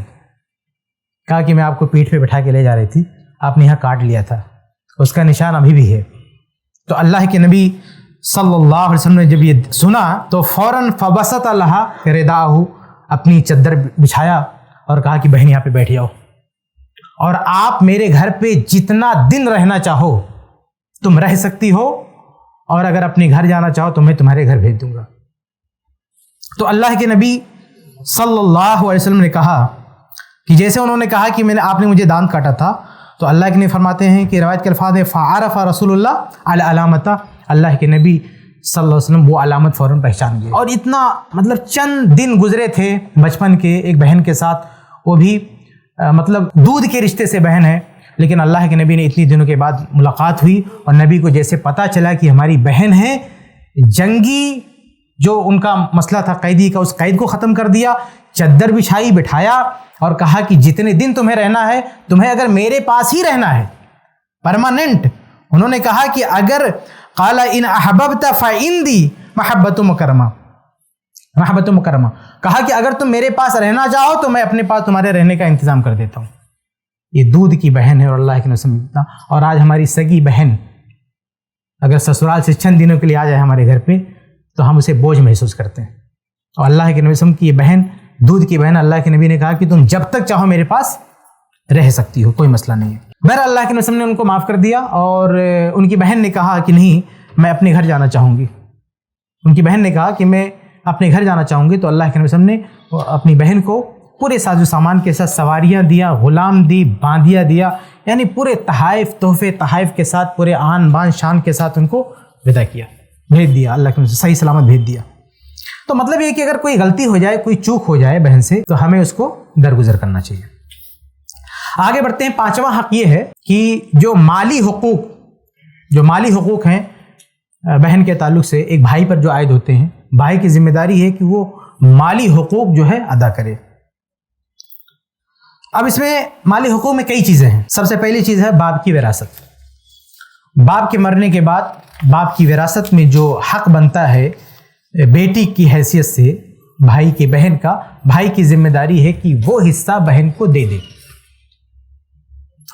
کہا کہ میں آپ کو پیٹھ پہ بٹھا کے لے جا رہی تھی، آپ نے یہاں کاٹ لیا تھا، اس کا نشان ابھی بھی ہے. تو اللہ کے نبی صلی اللہ علیہ وسلم نے جب یہ سنا تو فوراً فبسط لہا رداءہ، اپنی چادر بچھایا اور کہا کہ بہن یہاں پہ بیٹھ جاؤ، اور آپ میرے گھر پہ جتنا دن رہنا چاہو تم رہ سکتی ہو، اور اگر اپنے گھر جانا چاہو تو میں تمہارے گھر بھیج دوں گا. تو اللہ کے نبی صلی اللہ علیہ وسلم نے کہا کہ جیسے انہوں نے کہا کہ آپ نے مجھے دانت کاٹا تھا، تو اللہ کے نبی فرماتے ہیں کہ روایت کے الفاظ ہے فعرف رسول اللہ العلامۃ، اللہ کے نبی صلی اللہ علیہ وسلم وہ علامت فوراً پہچان گئے. اور اتنا مطلب چند دن گزرے تھے بچپن کے ایک بہن کے ساتھ، وہ بھی مطلب دودھ کے رشتے سے بہن ہے، لیکن اللہ کے نبی نے اتنی دنوں کے بعد ملاقات ہوئی اور نبی کو جیسے پتہ چلا کہ ہماری بہن ہے، جنگی جو ان کا مسئلہ تھا قیدی کا، اس قید کو ختم کر دیا، چادر بچھائی، بٹھایا اور کہا کہ جتنے دن تمہیں رہنا ہے، تمہیں اگر میرے پاس ہی رہنا ہے پرماننٹ. انہوں نے کہا کہ اگر قال ان احببت فعندی محبت مکرمہ، کہا کہ اگر تم میرے پاس رہنا چاہو تو میں اپنے پاس تمہارے رہنے کا انتظام کر دیتا ہوں. یہ دودھ کی بہن ہے اور اللہ کے نبی. اور آج ہماری سگی بہن اگر سسرال سے چند دنوں کے لیے آ جائے ہمارے گھر پہ تو ہم اسے بوجھ محسوس کرتے ہیں. اور اللہ کے نبی کی یہ بہن، دودھ کی بہن، اللہ کے نبی نے کہا کہ تم جب تک چاہو میرے پاس رہ سکتی ہو، کوئی مسئلہ نہیں ہے. بہرحال اللہ کے نبی نے ان کو معاف کر دیا، اور ان کی بہن نے کہا کہ نہیں میں اپنے گھر جانا چاہوں گی. ان کی بہن نے کہا کہ میں اپنے گھر جانا چاہوں گی. تو اللہ کے نبی نے اپنی بہن کو پورے ساز و سامان کے ساتھ سواریاں دیا، غلام دی، باندیا دیا، یعنی پورے تحائف، تحفے تحائف کے ساتھ، پورے آن بان شان کے ساتھ ان کو ودا کیا، بھیج دیا. اللہ کے نبی صحیح سلامت بھیج دیا. تو مطلب یہ کہ اگر کوئی غلطی ہو جائے، کوئی چوک ہو جائے بہن سے، تو ہمیں اس کو درگزر کرنا چاہیے. آگے بڑھتے ہیں. 5واں حق یہ ہے کہ جو مالی حقوق ہیں بہن کے تعلق سے ایک بھائی پر جو عائد ہوتے ہیں، بھائی کی ذمہ داری ہے کہ وہ مالی حقوق جو ہے ادا کرے. اب اس میں مالی حقوق میں کئی چیزیں ہیں. سب سے پہلی چیز ہے باپ کی وراثت. باپ کے مرنے کے بعد باپ کی وراثت میں جو حق بنتا ہے بیٹی کی حیثیت سے بھائی کی بہن کا، بھائی کی ذمہ داری ہے کہ وہ حصہ بہن کو دے دے.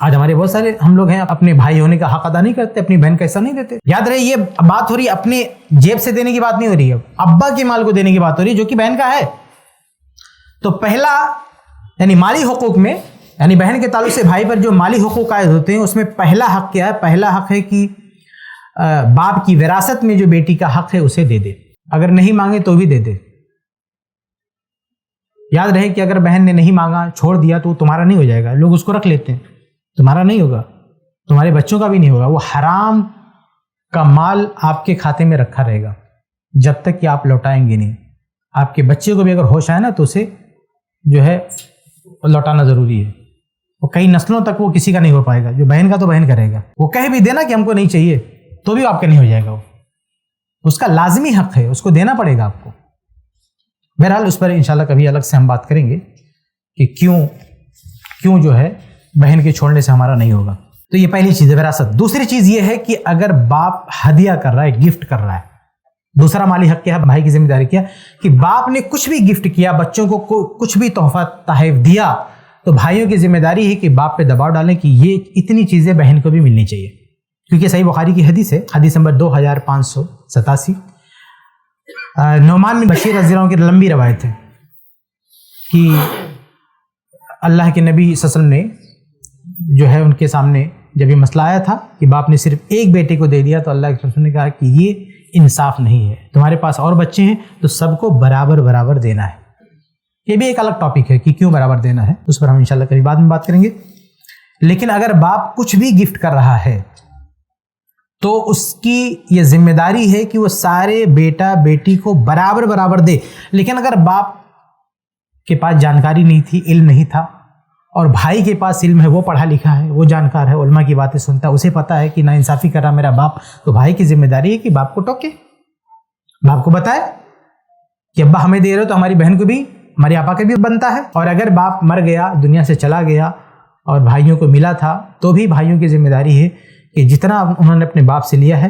آج ہمارے بہت سارے ہم لوگ ہیں اپنے بھائی ہونے کا حق ادا نہیں کرتے، اپنی بہن کا حصہ نہیں دیتے. یاد رہے یہ بات ہو رہی ہے اپنے جیب سے دینے کی بات نہیں ہو رہی ہے، ابا کے مال کو دینے کی بات ہو رہی ہے جو کہ بہن کا ہے. تو پہلا یعنی مالی حقوق میں، یعنی بہن کے تعلق سے بھائی پر جو مالی حقوق عائد ہوتے ہیں، اس میں پہلا حق کیا ہے؟ پہلا حق ہے کہ باپ کی وراثت میں جو بیٹی کا حق ہے اسے دے دے. اگر نہیں مانگے تو بھی دے دے. یاد رہے کہ اگر بہن نے نہیں مانگا، چھوڑ دیا، تو تمہارا نہیں ہو جائے گا. لوگ اس کو رکھ لیتے ہیں، تمہارا نہیں ہوگا، تمہارے بچوں کا بھی نہیں ہوگا. وہ حرام کا مال آپ کے کھاتے میں رکھا رہے گا جب تک کہ آپ لوٹائیں گے نہیں. آپ کے بچے کو بھی اگر ہوش آئے نا تو اسے جو ہے لوٹانا ضروری ہے. وہ کئی نسلوں تک وہ کسی کا نہیں ہو پائے گا. جو بہن کا تو بہن کرے گا. وہ کہہ بھی دینا کہ ہم کو نہیں چاہیے تو بھی آپ کا نہیں ہو جائے گا. وہ اس کا لازمی حق ہے، اس کو دینا پڑے گا آپ کو. بہرحال اس پر انشاءاللہ کبھی الگ سے ہم بات کریں گے کہ کیوں جو ہے بہن کے چھوڑنے سے ہمارا نہیں ہوگا. تو یہ پہلی چیز ہے وراثت. دوسری چیز یہ ہے کہ اگر باپ ہدیہ کر رہا ہے, گفٹ کر رہا ہے, دوسرا مالی حق کیا ہے, بھائی کی ذمہ داری کیا کہ باپ نے کچھ بھی گفٹ کیا, بچوں کو کچھ بھی تحفہ تحائف دیا, تو بھائیوں کی ذمہ داری ہے کہ باپ پہ دباؤ ڈالیں کہ یہ اتنی چیزیں بہن کو بھی ملنی چاہیے. کیونکہ صحیح بخاری کی حدیث ہے, حدیث نمبر 2587, نعمان بن بشیر رضی اللہ عنہ کی لمبی روایت ہے کہ اللہ کے نبی صلی اللہ علیہ وسلم نے جو ہے ان کے سامنے جب یہ مسئلہ آیا تھا کہ باپ نے صرف ایک بیٹے کو دے دیا, تو اللہ کے رسول نے کہا کہ یہ انصاف نہیں ہے, تمہارے پاس اور بچے ہیں تو سب کو برابر برابر دینا ہے. یہ بھی ایک الگ ٹاپک ہے کہ کیوں برابر دینا ہے, اس پر ہم انشاءاللہ کبھی بعد میں بات کریں گے. لیکن اگر باپ کچھ بھی گفٹ کر رہا ہے تو اس کی یہ ذمہ داری ہے کہ وہ سارے بیٹا بیٹی کو برابر برابر دے. لیکن اگر باپ کے پاس جانکاری نہیں تھی, علم نہیں تھا, اور بھائی کے پاس علم ہے, وہ پڑھا لکھا ہے, وہ جانکار ہے, علماء کی باتیں سنتا ہے, اسے پتا ہے کہ ناانصافی کر رہا میرا باپ, تو بھائی کی ذمہ داری ہے کہ باپ کو ٹوکے, باپ کو بتائے کہ ابا ہمیں دے رہے ہو تو ہماری بہن کو بھی, ہماری آپا کا بھی بنتا ہے. اور اگر باپ مر گیا, دنیا سے چلا گیا اور بھائیوں کو ملا تھا, تو بھی بھائیوں کی ذمہ داری ہے کہ جتنا انہوں نے اپنے باپ سے لیا ہے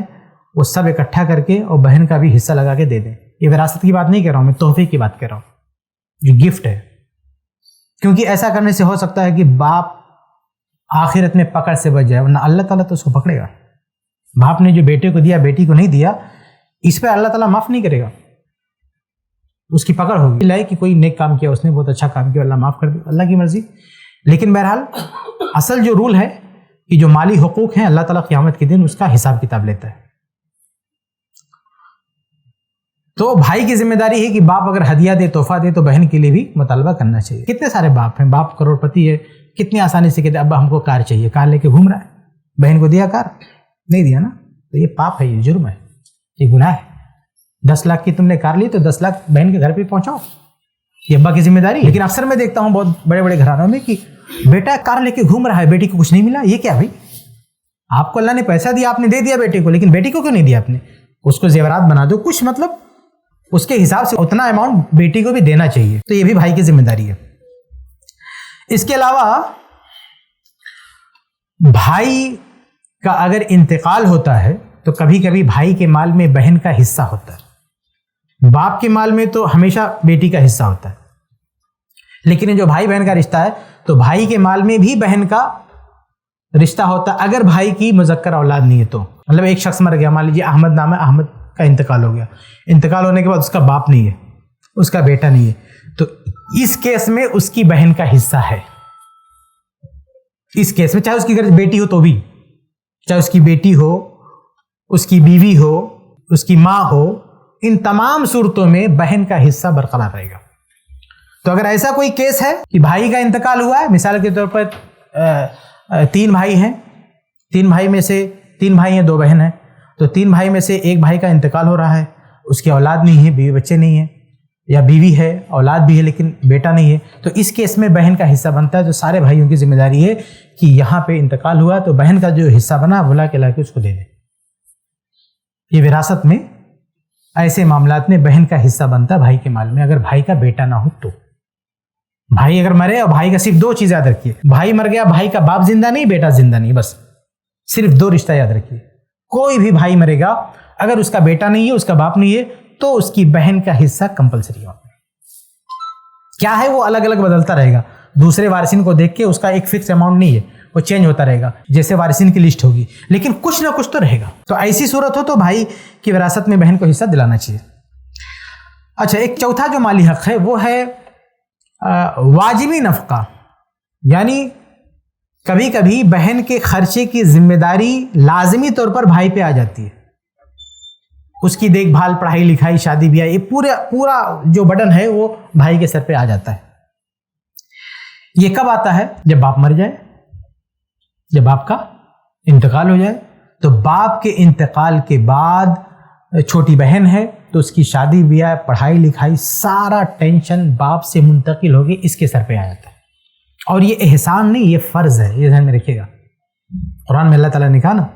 وہ سب اکٹھا کر کے اور بہن کا بھی حصہ لگا کے دے دیں. یہ وراثت کی بات نہیں کر رہا ہوں میں, تحفے کی بات کر رہا ہوں, جو گفٹ ہے. کیونکہ ایسا کرنے سے ہو سکتا ہے کہ باپ آخرت میں پکڑ سے بچ جائے, ورنہ اللہ تعالیٰ تو اس کو پکڑے گا. باپ نے جو بیٹے کو دیا بیٹی کو نہیں دیا, اس پہ اللہ تعالیٰ معاف نہیں کرے گا, اس کی پکڑ ہوگی. لائے کہ کوئی نیک کام کیا, اس نے بہت اچھا کام کیا, اللہ معاف کر دے, اللہ کی مرضی. لیکن بہرحال اصل جو رول ہے کہ جو مالی حقوق ہیں, اللہ تعالیٰ قیامت کے دن اس کا حساب کتاب لیتا ہے. تو بھائی کی ذمہ داری ہے کہ باپ اگر ہدیہ دے, تحفہ دے, تو بہن کے لیے بھی مطالبہ کرنا چاہیے. کتنے سارے باپ ہیں, باپ کروڑ پتی ہے, کتنی آسانی سے کہتے ابا ہم کو کار چاہیے, کار لے کے گھوم رہا ہے, بہن کو دیا کار نہیں دیا نا, تو یہ پاپ ہے, یہ جرم ہے, یہ گناہ ہے. 10 لاکھ کی تم نے کار لی تو 10 لاکھ بہن کے گھر پہ پہنچاؤ, یہ ابا کی ذمہ داری. لیکن اکثر میں دیکھتا ہوں بہت بڑے بڑے گھرانوں میں کہ بیٹا کار لے کے گھوم رہا ہے, بیٹی کو کچھ نہیں ملا. یہ کیا بھائی, آپ کو اللہ نے پیسہ دیا, آپ نے دے دیا بیٹے کو, لیکن بیٹی کو کیوں نہیں دیا آپ نے؟ اس کو زیورات بنا دو کچھ, مطلب اس کے حساب سے اتنا اماؤنٹ بیٹی کو بھی دینا چاہیے. تو یہ بھی بھائی کی ذمہ داری ہے. اس کے علاوہ بھائی کا اگر انتقال ہوتا ہے تو کبھی کبھی بھائی کے مال میں بہن کا حصہ ہوتا ہے. باپ کے مال میں تو ہمیشہ بیٹی کا حصہ ہوتا ہے, لیکن جو بھائی بہن کا رشتہ ہے تو بھائی کے مال میں بھی بہن کا رشتہ ہوتا ہے. اگر بھائی کی مذکر اولاد نہیں ہے تو, مطلب ایک شخص مر گیا, مان لیجیے احمد نام ہے, احمد کا انتقال ہو گیا, انتقال ہونے کے بعد اس کا باپ نہیں ہے, اس کا بیٹا نہیں ہے, تو اس کیس میں اس کی بہن کا حصہ ہے. اس کیس میں چاہے اس کی گھر بیٹی ہو تو بھی, چاہے اس کی بیٹی ہو, اس کی بیوی ہو, اس کی ماں ہو, ان تمام صورتوں میں بہن کا حصہ برقرار رہے گا. تو اگر ایسا کوئی کیس ہے کہ بھائی کا انتقال ہوا ہے, مثال کے طور پر 3 بھائی ہیں, 3 بھائی میں سے 3 بھائی ہیں 2 بہن ہیں, تو 3 بھائی میں سے ایک بھائی کا انتقال ہو رہا ہے, اس کی اولاد نہیں ہے, بیوی بچے نہیں ہیں, یا بیوی ہے اولاد بھی ہے لیکن بیٹا نہیں ہے, تو اس کیس میں بہن کا حصہ بنتا ہے. تو سارے بھائیوں کی ذمہ داری ہے کہ یہاں پہ انتقال ہوا تو بہن کا جو حصہ بنا بلا کے لا کے اس کو دے دیں. یہ وراثت میں ایسے معاملات میں بہن کا حصہ بنتا ہے بھائی کے مال میں, اگر بھائی کا بیٹا نہ ہو تو. بھائی اگر مرے, اور بھائی کا صرف 2 چیز یاد رکھیے, بھائی مر گیا, بھائی کا باپ زندہ نہیں, بیٹا زندہ نہیں, بس صرف 2 رشتہ یاد رکھیے. کوئی بھی بھائی مرے گا, اگر اس کا بیٹا نہیں ہے, اس کا باپ نہیں ہے, تو اس کی بہن کا حصہ کمپلسری ہے. کیا ہے وہ الگ الگ بدلتا رہے گا, دوسرے وارثین کو دیکھ کے اس کا ایک فکس اماؤنٹ نہیں ہے, وہ چینج ہوتا رہے گا جیسے وارثین کی لسٹ ہوگی, لیکن کچھ نہ کچھ تو رہے گا. تو ایسی صورت ہو تو بھائی کی وراثت میں بہن کو حصہ دلانا چاہیے. اچھا, ایک چوتھا جو مالی حق ہے وہ ہے واجبی نفقہ, یعنی کبھی کبھی بہن کے خرچے کی ذمہ داری لازمی طور پر بھائی پہ آ جاتی ہے. اس کی دیکھ بھال, پڑھائی لکھائی, شادی بیاہ, یہ پورا جو برڈن ہے وہ بھائی کے سر پہ آ جاتا ہے. یہ کب آتا ہے؟ جب باپ مر جائے, جب باپ کا انتقال ہو جائے. تو باپ کے انتقال کے بعد چھوٹی بہن ہے تو اس کی شادی بیاہ, پڑھائی لکھائی, سارا ٹینشن باپ سے منتقل ہو کے اس کے سر پہ آ جاتا ہے. اور یہ احسان نہیں, یہ فرض ہے, یہ ذہن میں رکھیے گا. قرآن میں اللہ تعالیٰ نے کہا نا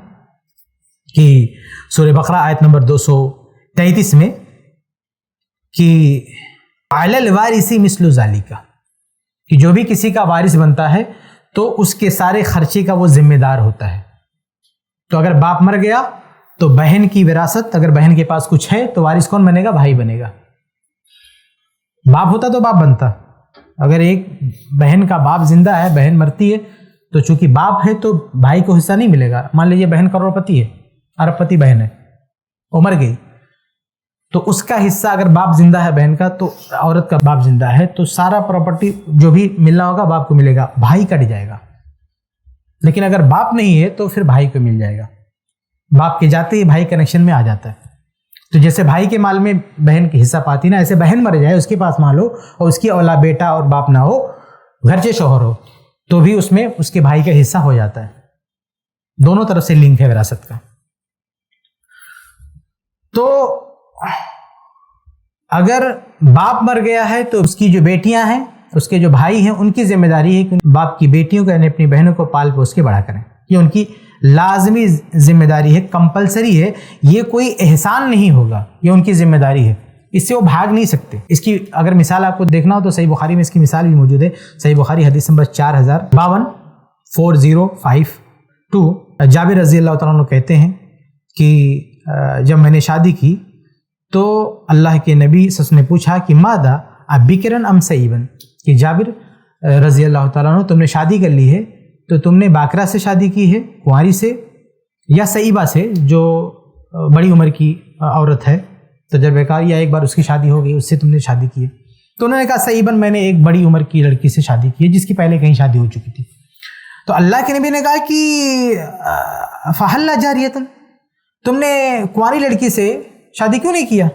کہ سورہ بقرہ آیت نمبر 233 میں کہ علی الوارث مثل ذالک, کہ جو بھی کسی کا وارث بنتا ہے تو اس کے سارے خرچے کا وہ ذمہ دار ہوتا ہے. تو اگر باپ مر گیا تو بہن کی وراثت، اگر بہن کے پاس کچھ ہے تو وارث کون بنے گا؟ بھائی بنے گا. باپ ہوتا تو باپ بنتا. اگر ایک بہن کا باپ زندہ ہے، بہن مرتی ہے، تو چونکہ باپ ہے تو بھائی کو حصہ نہیں ملے گا. مان لیجیے بہن کروڑ پتی ہے، ارب پتی بہن ہے، وہ مر گئی، تو اس کا حصہ اگر باپ زندہ ہے بہن کا، تو عورت کا باپ زندہ ہے، تو سارا پراپرٹی جو بھی ملنا ہوگا باپ کو ملے گا، بھائی کٹ جائے گا. لیکن اگر باپ نہیں ہے تو پھر بھائی کو مل جائے گا. باپ کے جاتے ہی بھائی کنیکشن میں آ جاتا ہے. تو جیسے بھائی کے مال میں بہن کی حصہ پاتی نا، ایسے بہن مر جائے، اس کے پاس مال ہو اور اس کی اولاد بیٹا اور باپ نہ ہو، گھرچے شوہر ہو، تو بھی اس میں اس کے بھائی کا حصہ ہو جاتا ہے. دونوں طرف سے لنک ہے وراثت کا. تو اگر باپ مر گیا ہے تو اس کی جو بیٹیاں ہیں، اس کے جو بھائی ہیں، ان کی ذمہ داری ہے کہ باپ کی بیٹیوں کو یعنی اپنی بہنوں کو پال پوس کے بڑا کریں. یہ ان کی لازمی ذمہ داری ہے، کمپلسری ہے. یہ کوئی احسان نہیں ہوگا، یہ ان کی ذمہ داری ہے. اس سے وہ بھاگ نہیں سکتے. اس کی اگر مثال آپ کو دیکھنا ہو تو صحیح بخاری میں اس کی مثال بھی موجود ہے. صحیح بخاری حدیث نمبر 4052. جابر رضی اللہ تعالیٰ عنہ کہتے ہیں کہ جب میں نے شادی کی تو اللہ کے نبی صلی اللہ علیہ وسلم نے پوچھا کہ ماذا ابکرن ام سیبن، کہ جابر رضی اللہ تعالیٰ عنہ تم نے شادی کر لی ہے تو تم نے باکرہ سے شادی کی ہے، کنواری سے، یا سیبہ سے جو بڑی عمر کی عورت ہے، تجربہ کار، یا ایک بار اس کی شادی ہو گئی اس سے تم نے شادی کی ہے؟ تو انہوں نے کہا سیبن، میں نے ایک بڑی عمر کی لڑکی سے شادی کی ہے جس کی پہلے کہیں شادی ہو چکی تھی. تو اللہ کے نبی نے کہا کہ فحل جاریتن، تم نے کنواری لڑکی سے شادی کیوں نہیں کیا؟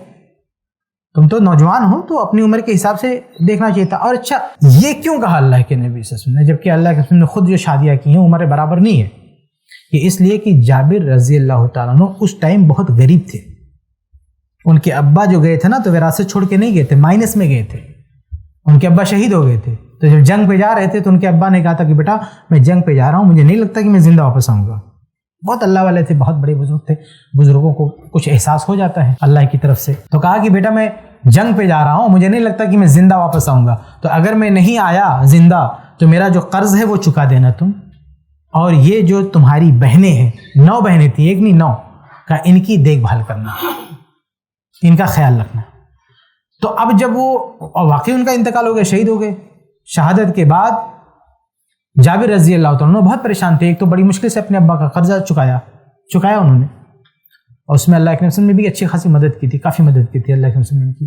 تم تو نوجوان ہو تو اپنی عمر کے حساب سے دیکھنا چاہیے تھا. اور اچھا یہ کیوں کہا اللہ کے نبی صلی اللہ علیہ وسلم نے، جبکہ اللہ کے رسول نے خود جو شادیاں کی ہیں عمر برابر نہیں ہے؟ یہ اس لیے کہ جابر رضی اللہ تعالیٰ عنہ اس ٹائم بہت غریب تھے. ان کے ابا جو گئے تھے نا تو وراثت چھوڑ کے نہیں گئے تھے، مائنس میں گئے تھے. ان کے ابا شہید ہو گئے تھے، تو جب جنگ پہ جا رہے تھے تو ان کے ابا نے کہا تھا کہ بیٹا میں جنگ پہ جا رہا ہوں، مجھے نہیں لگتا کہ میں زندہ واپس آؤں گا. بہت اللہ والے تھے، بہت بڑے بزرگ تھے، بزرگوں کو کچھ احساس ہو جاتا ہے اللہ کی طرف سے. تو کہا کہ بیٹا میں جنگ پہ جا رہا ہوں، مجھے نہیں لگتا کہ میں زندہ واپس آؤں گا، تو اگر میں نہیں آیا زندہ تو میرا جو قرض ہے وہ چکا دینا تم، اور یہ جو تمہاری بہنیں ہیں، 9 بہنیں تھیں، ایک نہیں 9، کا ان کی دیکھ بھال کرنا، ان کا خیال رکھنا. تو اب جب وہ واقعی ان کا انتقال ہو گیا، شہید ہو گئے، شہادت کے بعد جابر رضی اللہ تعالیٰ عنہ بہت پریشان تھے. ایک تو بڑی مشکل سے اپنے ابا کا قرضہ چکایا انہوں نے، اور اس میں اللہ کے رسول نے بھی اچھی خاصی مدد کی تھی، کافی مدد کی تھی اللہ کے رسول نے کی.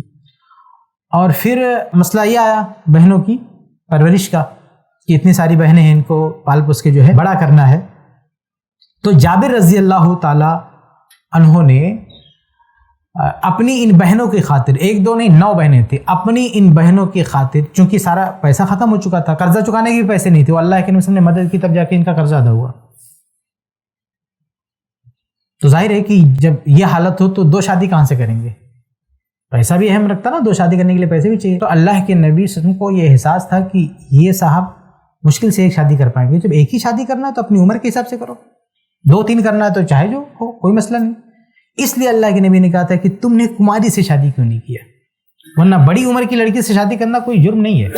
اور پھر مسئلہ یہ آیا بہنوں کی پرورش کا کہ اتنی ساری بہنیں ہیں، ان کو پال پوس کے جو ہے بڑا کرنا ہے. تو جابر رضی اللہ تعالیٰ عنہ نے اپنی ان بہنوں کی خاطر، 1 2 نہیں 9 بہنیں تھیں، اپنی ان بہنوں کی خاطر، چونکہ سارا پیسہ ختم ہو چکا تھا، قرضہ چکانے کے بھی پیسے نہیں تھے، وہ اللہ کے رسول نے مدد کی تب جا کے ان کا قرضہ ادا ہوا. تو ظاہر ہے کہ جب یہ حالت ہو تو 2 شادی کہاں سے کریں گے؟ پیسہ بھی اہم رکھتا نا، 2 شادی کرنے کے لیے پیسے بھی چاہیے. تو اللہ کے نبی صلی اللہ علیہ وسلم کو یہ احساس تھا کہ یہ صاحب مشکل سے 1 شادی کر پائیں گے. جب ایک ہی شادی کرنا ہے تو اپنی عمر کے حساب سے کرو، 2 3 کرنا ہے تو چاہے جو ہو، کوئی مسئلہ نہیں. اس لیے اللہ کے نبی نے کہا تھا کہ تم نے کماری سے شادی کیوں نہیں کیا؟ ورنہ بڑی عمر کی لڑکی سے شادی کرنا کوئی جرم نہیں ہے.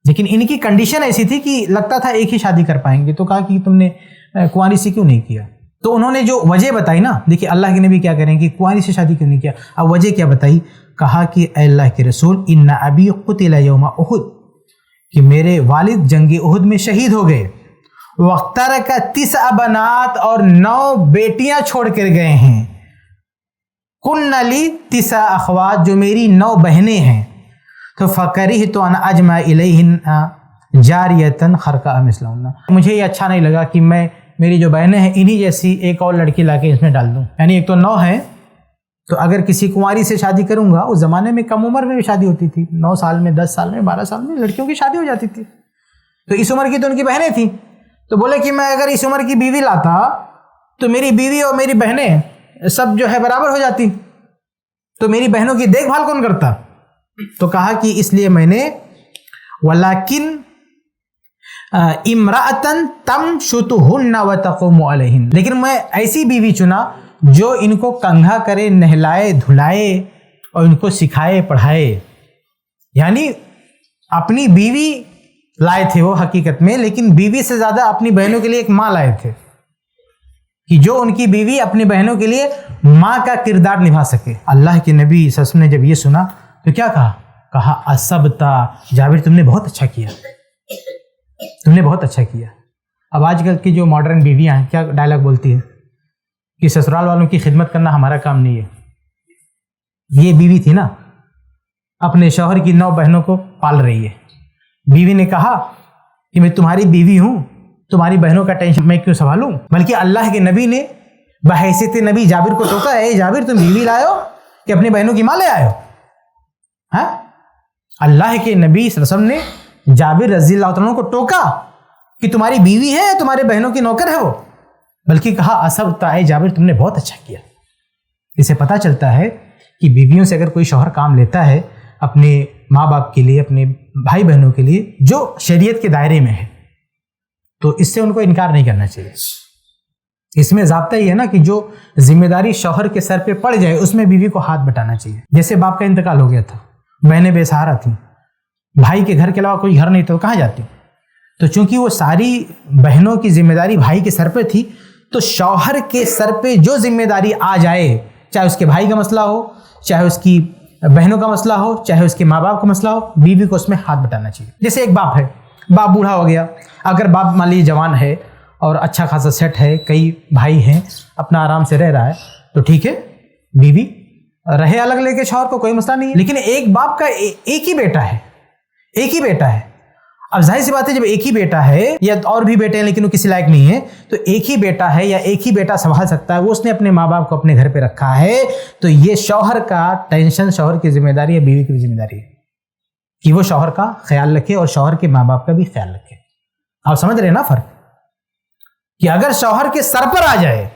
لیکن ان کی کنڈیشن ایسی تھی کہ لگتا تھا ایک ہی شادی کر پائیں گے، تو کہا کہ تم نے کنواری سے کیوں نہیں کیا؟ تو انہوں نے جو وجہ بتائی نا، دیکھیے اللہ کے نبی کیا کریں کہ کنواری سے شادی کیوں نہیں کیا. اب وجہ کیا بتائی؟ کہا کہ اے اللہ کے رسول، ان ابی قتل یوم احد، کہ میرے والد جنگ احد میں شہید ہو گئے، وَاخْتَرَكَ 9 بنات، اور 9 بیٹیاں چھوڑ کر گئے ہیں، كُنَّ لِي 9 اخوات، جو میری 9 بہنیں ہیں. تو فَكَرِهْتُ أَنْ أَجْمَعَ إِلَيْهِنَّ جَارِيَةً خَرْقَهَا مِثْلَهُنَّ، مجھے یہ اچھا نہیں لگا کہ میں میری جو بہنیں ہیں انہی جیسی ایک اور لڑکی لا کے اس میں ڈال دوں. یعنی ایک تو 9 ہیں، تو اگر کسی کنواری سے شادی کروں گا، اس زمانے میں کم عمر میں بھی شادی ہوتی تھی، 9 سال میں، 10 سال میں، 12 سال میں لڑکیوں کی شادی ہو جاتی تھی. تو اس عمر کی تو ان کی بہنیں تھیں. تو بولے کہ میں اگر اس عمر کی بیوی لاتا تو میری بیوی اور میری بہنیں سب جو ہے برابر ہو جاتی، تو میری بہنوں کی دیکھ بھال کون کرتا؟ تو کہا کہ اس لیے میں نے وَلَكِنْ امرأةً تَمْشُطُهُنَّ وَتَقُومُ عَلَيْهِنَّ، لیکن میں ایسی بیوی چنا جو ان کو کنگھا کرے، نہلائے دھلائے اور ان کو سکھائے پڑھائے. یعنی اپنی بیوی لائے تھے وہ حقیقت میں، لیکن بیوی سے زیادہ اپنی بہنوں کے لیے ایک ماں لائے تھے کہ جو ان کی بیوی اپنی بہنوں کے لیے ماں کا کردار نبھا سکے۔ اللہ کے نبی صلی اللہ علیہ وسلم نے جب یہ سنا تو کیا کہا اصبتا، جابر تم نے بہت اچھا کیا، تم نے بہت اچھا کیا۔ اب آج کل کی جو ماڈرن بیویاں ہیں کیا ڈائلاگ بولتی ہیں کہ سسرال والوں کی خدمت کرنا ہمارا کام نہیں ہے۔ یہ بیوی تھی نا، اپنے شوہر کی 9 بہنوں کو پال رہی ہے۔ بیوی نے کہا کہ میں تمہاری بیوی ہوں، تمہاری بہنوں کا ٹینشن میں کیوں سنبھالوں؟ بلکہ اللہ کے نبی نے بحیثیت نبی جابر کو ٹوکا ہے، جابر تم بیوی لائے ہو کہ اپنی بہنوں کی ماں لے آئے ہو؟ ہاں، اللہ کے نبی صلی اللہ علیہ وسلم نے جابر رضی اللہ عنہ کو ٹوکا کہ تمہاری بیوی ہے، تمہارے بہنوں کی نوکر ہے وہ، بلکہ کہا اصبت، اے جابر تم نے بہت اچھا کیا۔ اسے پتہ چلتا ہے کہ بیویوں سے اگر کوئی شوہر کام لیتا ہے اپنے ماں باپ کے لیے، اپنے بھائی بہنوں کے لیے جو شریعت کے دائرے میں ہے، تو اس سے ان کو انکار نہیں کرنا چاہیے۔ اس میں ضابطہ یہ ہے نا کہ جو ذمہ داری شوہر کے سر پہ پڑ جائے اس میں بیوی کو ہاتھ بٹانا چاہیے۔ جیسے باپ کا انتقال ہو گیا تھا، بہنیں بے سہارا تھیں، بھائی کے گھر کے علاوہ کوئی گھر نہیں تھا، کہاں جاتی؟ تو چونکہ وہ ساری بہنوں کی ذمہ داری بھائی کے سر پہ تھی، تو شوہر کے سر پہ جو ذمہ داری آ جائے، چاہے اس کے بھائی کا مسئلہ ہو، چاہے اس کی بہنوں کا مسئلہ ہو، چاہے اس کے ماں باپ کا مسئلہ ہو، بیوی کو اس میں ہاتھ بٹانا چاہیے۔ جیسے ایک باپ ہے، باپ بوڑھا ہو گیا، اگر باپ مان لیجیے جوان ہے اور اچھا خاصا سیٹ ہے، کئی بھائی ہیں، اپنا آرام سے رہ رہا ہے، تو ٹھیک ہے، بیوی رہے الگ لے کے شوہر کو، کوئی مسئلہ نہیں ہے۔ لیکن ایک باپ کا ایک ہی بیٹا ہے، ایک ہی بیٹا ہے۔ اب ظاہر سی بات ہے جب ایک ہی بیٹا ہے، یا اور بھی بیٹے ہیں لیکن وہ کسی لائق نہیں ہے، تو ایک ہی بیٹا ہے یا ایک ہی بیٹا سنبھال سکتا ہے، وہ اس نے اپنے ماں باپ کو اپنے گھر پہ رکھا ہے، تو یہ شوہر کا ٹینشن، شوہر کی ذمہ داری ہے، بیوی کی بھی ذمہ داری ہے کہ وہ شوہر کا خیال رکھے اور شوہر کے ماں باپ کا بھی خیال رکھے۔ آپ سمجھ رہے ہیں نا فرق؟ کہ اگر شوہر کے سر پر آ جائے،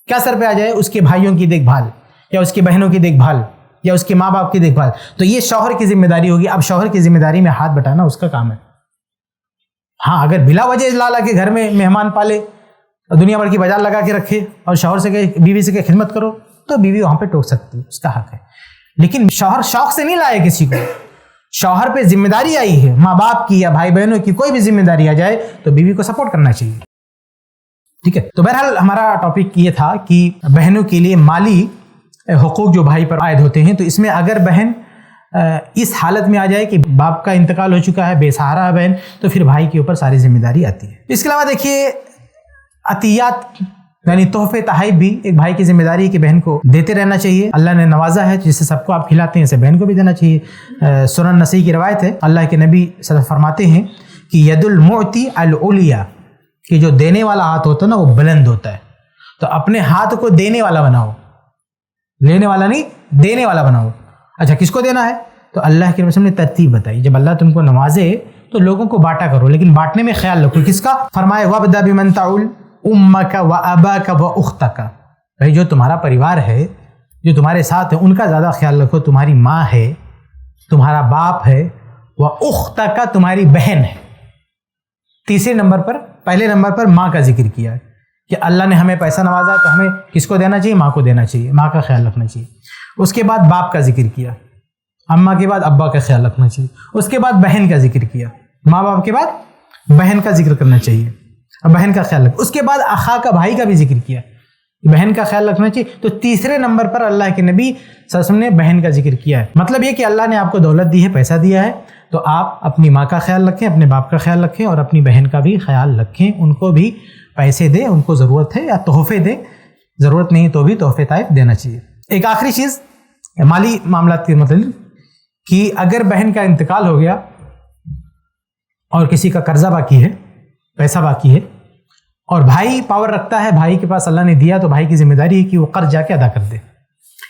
کیا سر پہ آ جائے؟ اس کے بھائیوں کی دیکھ بھال، یا اس کے بہنوں کی دیکھ بھال، یا اس کے ماں باپ کی دیکھ بھال، تو یہ شوہر کی ذمہ داری ہوگی۔ اب شوہر کی ذمہ داری میں ہاتھ بٹانا اس کا کام ہے۔ ہاں، اگر بلا وجہ لالا کے گھر میں مہمان پالے، دنیا بھر کی بازار لگا کے رکھے اور شوہر سے کہ بیوی سے کہ خدمت کرو، تو بیوی وہاں پہ ٹوک سکتی ہے، اس کا حق ہے۔ لیکن شوہر شوق سے نہیں لائے کسی کو، شوہر پہ ذمہ داری آئی ہے، ماں باپ کی یا بھائی بہنوں کی کوئی بھی ذمہ داری آ جائے تو بیوی کو سپورٹ کرنا چاہیے۔ ٹھیک ہے، تو بہرحال ہمارا ٹاپک یہ تھا کہ بہنوں کے لیے مالی حقوق جو بھائی پر عائد ہوتے ہیں، تو اس میں اگر بہن اس حالت میں آ جائے کہ باپ کا انتقال ہو چکا ہے، بے سہارا ہے بہن، تو پھر بھائی کے اوپر ساری ذمہ داری آتی ہے۔ اس کے علاوہ دیکھیے عطیات یعنی تحفے تحائف بھی ایک بھائی کی ذمہ داری ہے کہ بہن کو دیتے رہنا چاہیے۔ اللہ نے نوازا ہے، جسے سب کو آپ کھلاتے ہیں، اسے بہن کو بھی دینا چاہیے۔ سنن نسائی کی روایت ہے، اللہ کے نبی صلی اللہ علیہ وسلم فرماتے ہیں کہ ید المعطی العلیٰ، کہ جو دینے والا ہاتھ ہوتا ہے نا وہ بلند ہوتا ہے، تو اپنے ہاتھ کو دینے والا بناؤ، لینے والا نہیں، دینے والا بناؤ۔ اچھا، کس کو دینا ہے؟ تو اللہ کے رسول نے ترتیب بتائی، جب اللہ تم کو نوازے تو لوگوں کو بانٹا کرو، لیکن بانٹنے میں خیال رکھو کس کا؟ فرمائے وَابْدَأْ بِمَنْ تَعُولُ أُمَّكَ وَأَبَاكَ وَأُخْتَكَ، بھائی جو تمہارا پریوار ہے، جو تمہارے ساتھ ہے، ان کا زیادہ خیال رکھو۔ تمہاری ماں ہے، تمہارا باپ ہے، وَأُخْتَكَ تمہاری بہن ہے۔ تیسرے نمبر پر، پہلے نمبر پر ماں کا ذکر کیا ہے کہ اللہ نے ہمیں پیسہ نوازا تو ہمیں کس کو دینا چاہیے؟ ماں کو دینا چاہیے، ماں کا خیال رکھنا چاہیے۔ اس کے بعد باپ کا ذکر کیا، اماں کے بعد ابا کا خیال رکھنا چاہیے۔ اس کے بعد بہن کا ذکر کیا، ماں باپ کے بعد بہن کا ذکر کرنا چاہیے، بہن کا خیال رکھ۔ اس کے بعد اخا کا، بھائی کا بھی ذکر کیا، بہن کا خیال رکھنا چاہیے۔ تو تیسرے نمبر پر اللہ کے نبی صلی اللہ علیہ وسلم نے بہن کا ذکر کیا ہے۔ مطلب یہ کہ اللہ نے آپ کو دولت دی ہے، پیسہ دیا ہے، تو آپ اپنی ماں کا خیال رکھیں، اپنے باپ کا خیال رکھیں، اور اپنی بہن کا بھی خیال رکھیں۔ ان کو بھی پیسے دیں، ان کو ضرورت ہے، یا تحفے دیں، ضرورت نہیں تو بھی تحفے طائف دینا چاہیے۔ ایک آخری چیز مالی معاملات کے متعلق کہ اگر بہن کا انتقال ہو گیا اور کسی کا قرضہ باقی ہے، پیسہ باقی ہے، اور بھائی پاور رکھتا ہے، بھائی کے پاس اللہ نے دیا، تو بھائی کی ذمہ داری ہے کہ وہ قرض جا کے ادا کر دے۔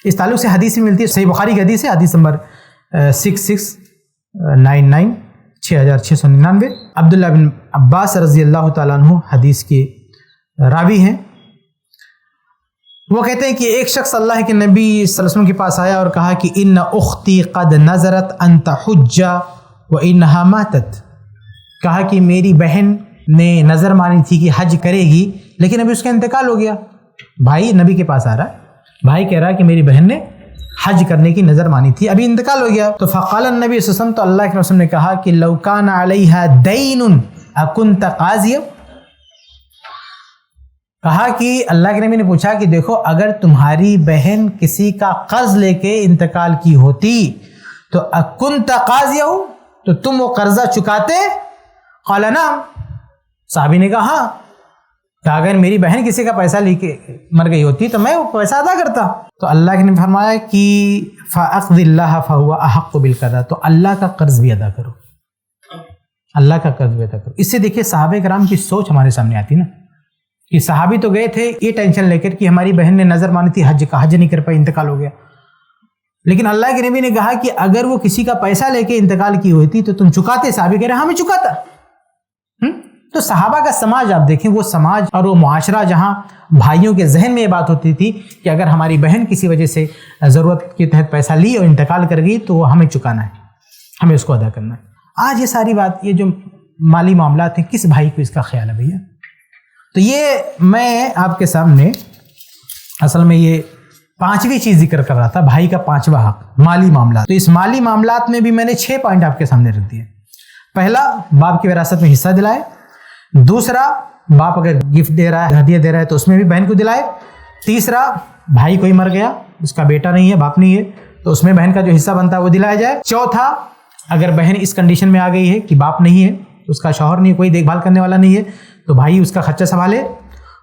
اس تعلق سے حدیث بھی ملتی ہے، صحیح بخاری کی حدیث ہے، حدیث نمبر 6699 6699۔ عبداللہ بن عباس رضی اللہ تعالیٰ عنہ حدیث کے راوی ہیں، وہ کہتے ہیں کہ ایک شخص اللہ کے نبی صلی اللہ علیہ وسلم کے پاس آیا اور کہا کہ ان اختی قد نظرت ان تحج وانہا ماتت، کہا کہ میری بہن نے نظر مانی تھی کہ حج کرے گی، لیکن ابھی اس کا انتقال ہو گیا۔ بھائی نبی کے پاس آ رہا ہے، بھائی کہہ رہا ہے کہ میری بہن نے حج کرنے کی نظر مانی تھی، ابھی انتقال ہو گیا. تو فقال النبی صلی اللہ علیہ وسلم، تو اللہ کے رسول نے کہا کہ لو کان علیہا دین اکنت قاضیا. کہا کہ اللہ کے نبی نے پوچھا کہ دیکھو اگر تمہاری بہن کسی کا قرض لے کے انتقال کی ہوتی تو اکنت قاضیا، تو تم وہ قرضہ چکاتے؟ قال نعم. صحابی نے کہا ہاں، کہ اگر میری بہن کسی کا پیسہ لے کے مر گئی ہوتی تو میں وہ پیسہ ادا کرتا. تو اللہ کے نے فرمایا کہ فَأَقْضِ اللَّهَ فَهُوَ أَحَقُّ بِالْقَضَاءِ، تو اللہ کا قرض بھی ادا کرو، اللہ کا قرض بھی ادا کرو. اس سے دیکھیے صحابہ کرام کی سوچ ہمارے سامنے آتی نا، کہ صحابی تو گئے تھے یہ ٹینشن لے کر کہ ہماری بہن نے نظر مانی تھی حج کا، حج نہیں کر پائی، انتقال ہو گیا. لیکن اللہ کے نبی نے کہا کہ اگر وہ کسی کا پیسہ لے کے انتقال کی ہوئی تھی تو تم چکاتے؟ صحابی کہہ رہے ہاں میں چکاتا. تو صحابہ کا سماج آپ دیکھیں، وہ سماج اور وہ معاشرہ جہاں بھائیوں کے ذہن میں یہ بات ہوتی تھی کہ اگر ہماری بہن کسی وجہ سے ضرورت کے تحت پیسہ لی اور انتقال کر گئی تو وہ ہمیں چکانا ہے، ہمیں اس کو ادا کرنا ہے. آج یہ ساری بات، یہ جو مالی معاملات ہیں، کس بھائی کو اس کا خیال ہے بھیا؟ تو یہ میں آپ کے سامنے اصل میں یہ 5ویں چیز ذکر کر رہا تھا، بھائی کا 5واں حق مالی معاملات. تو اس مالی معاملات میں بھی میں نے 6 پوائنٹ آپ کے سامنے رکھ دیے. پہلا، باپ کی وراثت میں حصہ دلائے. دوسرا، باپ اگر گفٹ دے رہا ہے، ہدیہ دے رہا ہے تو اس میں بھی بہن کو دلائے. تیسرا، بھائی کوئی مر گیا، اس کا بیٹا نہیں ہے، باپ نہیں ہے، تو اس میں بہن کا جو حصہ بنتا ہے وہ دلایا جائے. چوتھا، اگر بہن اس کنڈیشن میں آ گئی ہے کہ باپ نہیں ہے، اس کا شوہر نہیں ہے، کوئی دیکھ بھال کرنے والا نہیں ہے، تو بھائی اس کا خرچہ سنبھالے.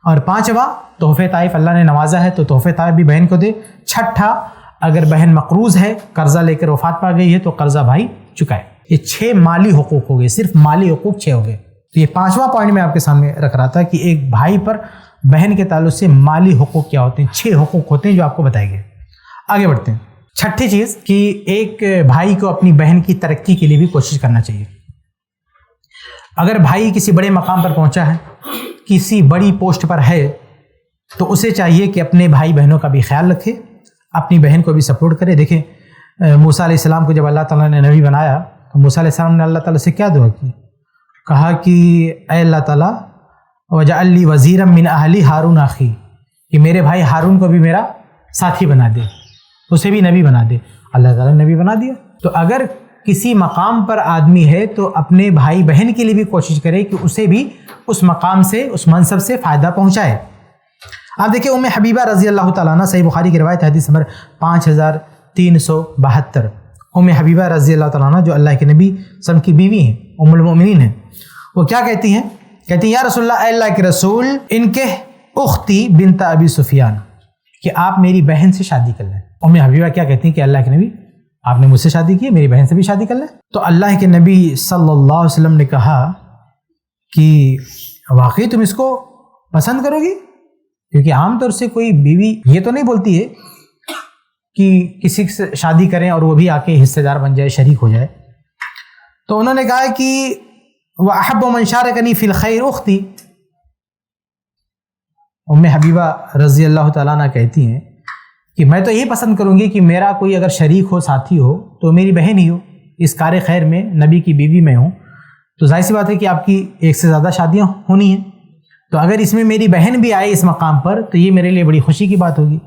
اور 5واں، تحفے طائف اللہ نے نوازا ہے تو تحفے طائف بھی بہن کو دے. چھٹا، اگر بہن مقروض ہے، قرضہ لے کر وفات پا گئی ہے تو قرضہ بھائی چکائے. یہ 6 مالی حقوق ہو گئے، صرف مالی حقوق 6 ہو گئے. تو یہ 5واں پوائنٹ میں آپ کے سامنے رکھ رہا تھا کہ ایک بھائی پر بہن کے تعلق سے مالی حقوق کیا ہوتے ہیں. 6 حقوق ہوتے ہیں جو آپ کو بتائے گئے. آگے بڑھتے ہیں. چھٹی چیز کہ ایک بھائی کو اپنی بہن کی ترقی کے لیے بھی کوشش کرنا چاہیے. اگر بھائی کسی بڑے مقام پر پہنچا ہے، کسی بڑی پوسٹ پر ہے، تو اسے چاہیے کہ اپنے بھائی بہنوں کا بھی خیال رکھے، اپنی بہن کو بھی سپورٹ کرے. دیکھیں موسیٰ علیہ السلام کو جب اللہ تعالیٰ نے نبی بنایا تو موسیٰ علیہ السلام نے اللہ تعالیٰ سے کیا دعا کی؟ کہا کہ اے اللہ تعالیٰ وَجَعَلْ لِي وَزِيرًا مِّنْ أَهْلِي ہارون اخی، کہ میرے بھائی ہارون کو بھی میرا ساتھی بنا دے، اسے بھی نبی بنا دے. اللہ تعالیٰ نے نبی بنا دیا. تو اگر کسی مقام پر آدمی ہے تو اپنے بھائی بہن کے لیے بھی کوشش کرے کہ اسے بھی اس مقام سے، اس منصب سے فائدہ پہنچائے. آپ دیکھیں ام حبیبہ رضی اللہ تعالیٰ عنہ، صحیح بخاری کی روایت حدیث نمبر 5372. ام حبیبہ رضی اللہ تعالیٰ عنہ جو اللہ کے نبی صلی اللہ علیہ وسلم کی بیوی ہیں، ام المؤمنین ہیں، وہ کیا کہتی ہیں؟ کہتی ہیں یا رسول اللہ، اے اللہ کے رسول، ان کے اختی بنت ابی سفیان، کہ آپ میری بہن سے شادی کر لیں. ام حبیبہ کیا کہتی ہیں کہ اللہ کے نبی آپ نے مجھ سے شادی کی، میری بہن سے بھی شادی کر لیں. تو اللہ کے نبی صلی اللہ علیہ وسلم نے کہا کہ واقعی تم اس کو پسند کرو گی؟ کیونکہ عام طور سے کوئی بیوی یہ تو نہیں بولتی ہے کہ کسی سے شادی کریں اور وہ بھی آ کے حصے دار بن جائے، شریک ہو جائے. تو انہوں نے کہا کہ وَأَحَبُّ مَنْ شَارَكَنِي فِي الْخَيْرِ أُخْتِي. ام حبیبہ رضی اللہ تعالیٰ عنہ کہتی ہیں کہ میں تو یہی پسند کروں گی کہ میرا کوئی اگر شریک ہو، ساتھی ہو، تو میری بہن ہی ہو. اس کار خیر میں نبی کی بیوی میں ہوں تو ظاہر سی بات ہے کہ آپ کی ایک سے زیادہ شادیاں ہونی ہیں. تو اگر اس میں میری بہن بھی آئے اس مقام پر تو یہ میرے لیے بڑی خوشی کی بات ہوگی.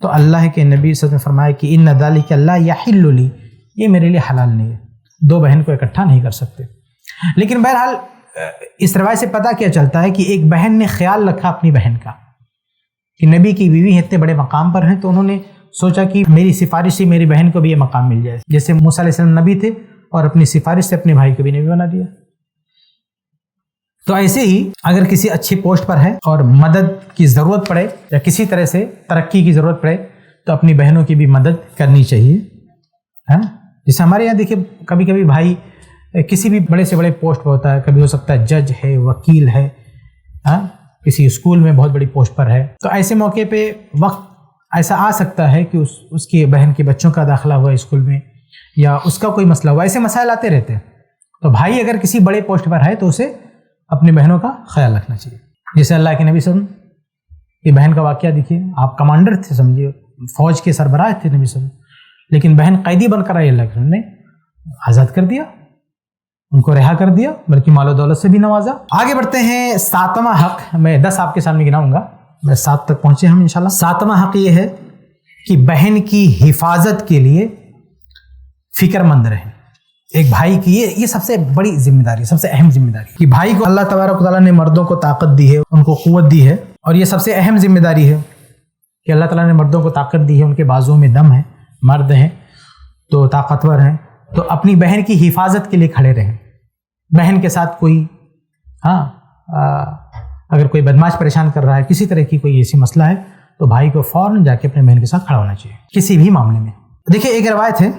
تو اللہ کے نبی صلی اللہ علیہ وسلم نے فرمایا کہ ان ذالک لا یحل لی، یہ میرے لیے حلال نہیں ہے، 2 بہن کو اکٹھا نہیں کر سکتے. لیکن بہرحال اس روایت سے پتہ کیا چلتا ہے کہ ایک بہن نے خیال رکھا اپنی بہن کا کہ نبی کی بیوی اتنے بڑے مقام پر ہیں، تو انہوں نے سوچا کہ میری سفارش سے میری بہن کو بھی یہ مقام مل جائے. جیسے موسیٰ علیہ السلام نبی تھے اور اپنی سفارش سے اپنے بھائی کو بھی نبی بنا دیا. تو ایسے ہی اگر کسی اچھی پوسٹ پر ہے اور مدد کی ضرورت پڑے یا کسی طرح سے ترقی کی ضرورت پڑے تو اپنی بہنوں کی بھی مدد کرنی چاہیے. جیسے ہمارے یہاں دیکھیے کبھی کبھی بھائی کسی بھی بڑے سے بڑے پوسٹ پر ہوتا ہے، کبھی ہو سکتا ہے جج ہے، وکیل ہے، کسی اسکول میں بہت بڑی پوسٹ پر ہے. تو ایسے موقع پہ وقت ایسا آ سکتا ہے کہ اس کی بہن کے بچوں کا داخلہ ہوا اسکول میں یا اس کا کوئی مسئلہ ہوا، ایسے مسائل آتے رہتے ہیں. تو بھائی اگر کسی بڑے پوسٹ پر ہے تو اسے اپنی بہنوں کا خیال رکھنا چاہیے. جیسے اللہ کے نبی صلی اللہ علیہ وسلم کی بہن کا واقعہ دیکھیے، آپ کمانڈر تھے، سمجھیے فوج کے سربراہ تھے نبی صلی اللہ علیہ وسلم، لیکن بہن قیدی بن کر آئی، اللہ کے نے آزاد کر دیا، ان کو رہا کر دیا، بلکہ مال و دولت سے بھی نوازا. آگے بڑھتے ہیں. 7واں حق، میں 10 آپ کے سامنے گناؤں گا، میں 7 تک پہنچے ہم انشاءاللہ. 7واں حق یہ ہے کہ بہن کی حفاظت کے لیے فکر مند رہیں. ایک بھائی کی یہ سب سے بڑی ذمہ داری، سب سے اہم ذمہ داری کہ بھائی کو اللہ تبارک و تعالیٰ نے مردوں کو طاقت دی ہے، ان کو قوت دی ہے، اور یہ سب سے اہم ذمہ داری ہے کہ اللہ تعالیٰ نے مردوں کو طاقت دی ہے، ان کے بازوؤں میں دم ہے، مرد ہیں تو طاقتور ہیں، تو اپنی بہن کی حفاظت کے لیے کھڑے رہیں. بہن کے ساتھ کوئی اگر کوئی بدماش پریشان کر رہا ہے، کسی طرح کی کوئی ایسی مسئلہ ہے، تو بھائی کو فوراً جا کے اپنے بہن کے ساتھ کھڑا ہونا چاہیے کسی بھی معاملے میں. دیکھیں ایک روایت ہے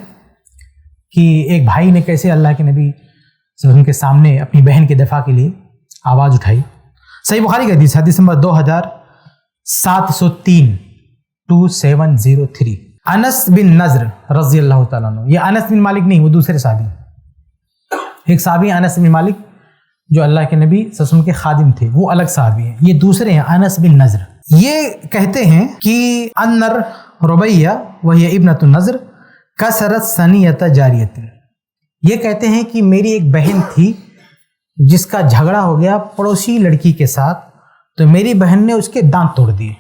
کہ ایک بھائی نے کیسے اللہ کے نبی صلی اللہ علیہ وسلم کے سامنے اپنی بہن کے دفاع کے لیے آواز اٹھائی. صحیح بخاری کا حدیث، حدیث نمبر 2703 2703. انس بن نضر رضی اللہ تعالیٰ عنہ، یہ انس بن مالک نہیں، وہ دوسرے صحابی، ایک صحابی انس بن مالک جو اللہ کے نبی صلی اللہ علیہ وسلم کے خادم تھے، وہ الگ صحابی ہیں. یہ دوسرے ہیں انس بن نضر. یہ کہتے ہیں کہ انر ربیہ وہی ابنۃ النضر کسرت ثنیۃ جاریۃ، یہ کہتے ہیں کہ میری ایک بہن تھی جس کا جھگڑا ہو گیا پڑوسی لڑکی کے ساتھ، تو میری بہن نے اس کے دانت توڑ دیے.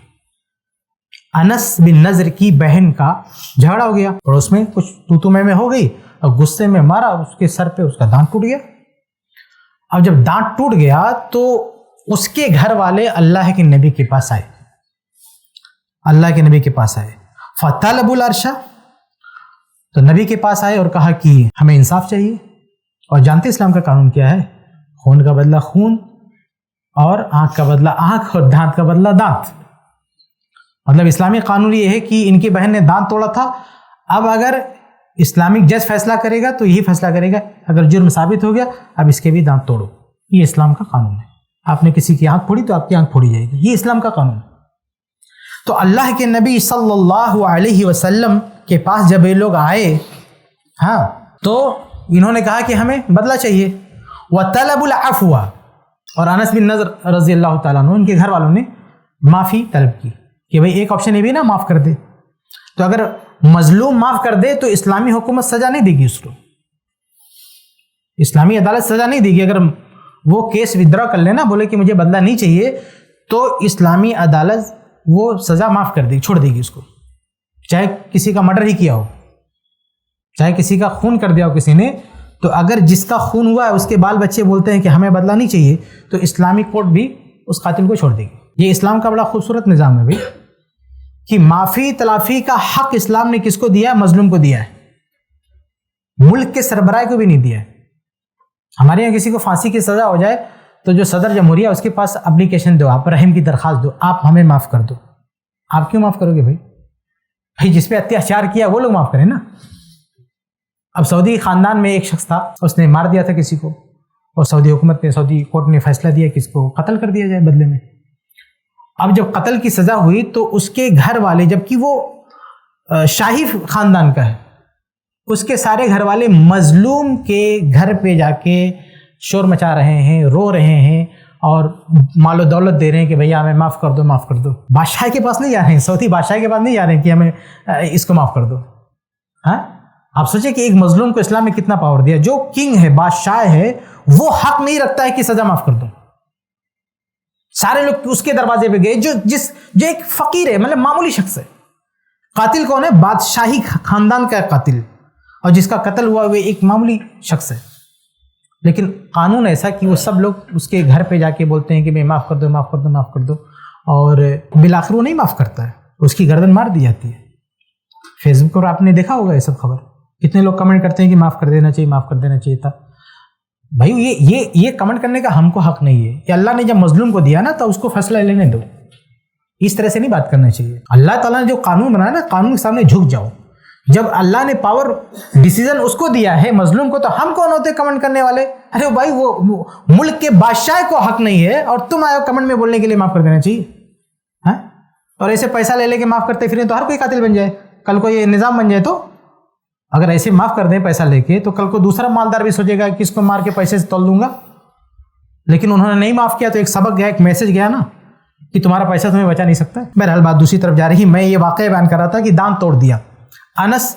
انس بن نضر کی بہن کا جھگڑا ہو گیا، پڑوس میں کچھ تو میں ہو گئی، اور غصے میں مارا، اس کے سر پہ اس کا دانت ٹوٹ گیا. اب جب دانت ٹوٹ گیا تو اس کے گھر والے اللہ کے نبی کے پاس آئے، اللہ کے نبی کے پاس آئے. فطلبوا العرش، تو نبی کے پاس آئے اور کہا کہ ہمیں انصاف چاہیے. اور جانتے اسلام کا قانون کیا ہے؟ خون کا بدلہ خون، اور آنکھ کا بدلہ آنکھ، اور دانت کا بدلہ دانت. مطلب اسلامی قانون یہ ہے کہ ان کی بہن نے دانت توڑا تھا، اب اگر اسلامک جج فیصلہ کرے گا تو یہی فیصلہ کرے گا، اگر جرم ثابت ہو گیا اب اس کے بھی دانت توڑو. یہ اسلام کا قانون ہے. آپ نے کسی کی آنکھ پھوڑی تو آپ کی آنکھ پھوڑی جائے گی، یہ اسلام کا قانون ہے. تو اللہ کے نبی صلی اللہ علیہ وسلم کے پاس جب یہ لوگ آئے تو انہوں نے کہا کہ ہمیں بدلہ چاہیے. وطلب العفو، اور انس بن نضر رضی اللہ تعالیٰ عنہ ان کے گھر والوں نے معافی طلب کی کہ بھئی ایک آپشن یہ بھی نا معاف کر دے. تو اگر مظلوم معاف کر دے تو اسلامی حکومت سزا نہیں دے گی، اس کو اسلامی عدالت سزا نہیں دے گی. اگر وہ کیس ودرا کر لینا، بولے کہ مجھے بدلہ نہیں چاہیے، تو اسلامی عدالت وہ سزا معاف کر دے گی، چھوڑ دے گی اس کو، چاہے کسی کا مرڈر ہی کیا ہو، چاہے کسی کا خون کر دیا ہو کسی نے. تو اگر جس کا خون ہوا ہے اس کے بال بچے بولتے ہیں کہ ہمیں بدلہ نہیں چاہیے، تو اسلامی کورٹ بھی اس قاتل کو چھوڑ دے گی. یہ اسلام کا بڑا خوبصورت نظام ہے بھائی، کہ معافی تلافی کا حق اسلام نے کس کو دیا ہے؟ مظلوم کو دیا ہے، ملک کے سربراہ کو بھی نہیں دیا ہے. ہمارے یہاں کسی کو پھانسی کی سزا ہو جائے تو جو صدر جمہوریہ اس کے پاس اپلیکیشن دو، آپ رحم کی درخواست دو، آپ ہمیں معاف کر دو. آپ کیوں معاف کرو گے بھائی جس پہ اتیاچار کیا وہ لوگ معاف کریں نا. اب سعودی خاندان میں ایک شخص تھا، اس نے مار دیا تھا کسی کو، اور سعودی حکومت نے، سعودی کورٹ نے فیصلہ دیا کہ اس کو قتل کر دیا جائے بدلے میں. اب جب قتل کی سزا ہوئی تو اس کے گھر والے، جبکہ وہ شاہی خاندان کا ہے، اس کے سارے گھر والے مظلوم کے گھر پہ جا کے شور مچا رہے ہیں، رو رہے ہیں، اور مال و دولت دے رہے ہیں کہ بھیا ہمیں معاف کر دو، معاف کر دو. بادشاہ کے پاس نہیں جا رہے ہیں، سعودی بادشاہ کے پاس نہیں جا رہے ہیں کہ ہمیں اس کو معاف کر دو. آپ سوچیں کہ ایک مظلوم کو اسلام نے کتنا پاور دیا. جو کنگ ہے، بادشاہ ہے، وہ حق نہیں رکھتا ہے کہ سزا معاف کر دو. سارے لوگ اس کے دروازے پہ گئے، جو ایک فقیر ہے، مطلب معمولی شخص ہے. قاتل کون ہے؟ بادشاہی خاندان کا قاتل، اور جس کا قتل ہوا وہ ایک معمولی شخص ہے. لیکن قانون ایسا کہ وہ سب لوگ اس کے گھر پہ جا کے بولتے ہیں کہ میں معاف کر دو، معاف کر دو، معاف کر دو، اور بالآخر وہ نہیں معاف کرتا ہے، اس کی گردن مار دی جاتی ہے. فیس بک پر آپ نے دیکھا ہوگا یہ سب خبر، کتنے لوگ کمنٹ کرتے ہیں کہ معاف کر دینا چاہیے، معاف کر دینا چاہیے تھا. بھائی یہ کمنٹ کرنے کا ہم کو حق نہیں ہے کہ اللہ نے جب مظلوم کو دیا نا تو اس کو فیصلہ لینے دو. اس طرح سے نہیں بات کرنا چاہیے. اللہ تعالیٰ نے جو قانون بنایا نا، قانون کے سامنے جھک جاؤ. جب اللہ نے پاور ڈیسیژن اس کو دیا ہے مظلوم کو، تو ہم کون ہوتے کمنٹ کرنے والے؟ ارے بھائی وہ ملک کے بادشاہ کو حق نہیں ہے اور تم آئے کمنٹ میں بولنے کے لیے معاف کر دینا چاہیے. اور ایسے پیسہ لے کے معاف کرتے پھریں تو ہر کوئی قاتل بن جائے. کل کو یہ نظام بن جائے تو اگر ایسے معاف کر دیں پیسہ لے کے، تو کل کو دوسرا مالدار بھی سوچے گا کہ اس کو مار کے پیسے سے تول دوں گا. لیکن انہوں نے نہیں معاف کیا تو ایک سبق گیا، ایک میسج گیا نا کہ تمہارا پیسہ تمہیں بچا نہیں سکتا. بہرحال بات دوسری طرف جا رہی. میں یہ واقعہ بیان کر رہا تھا کہ دانت توڑ دیا. انس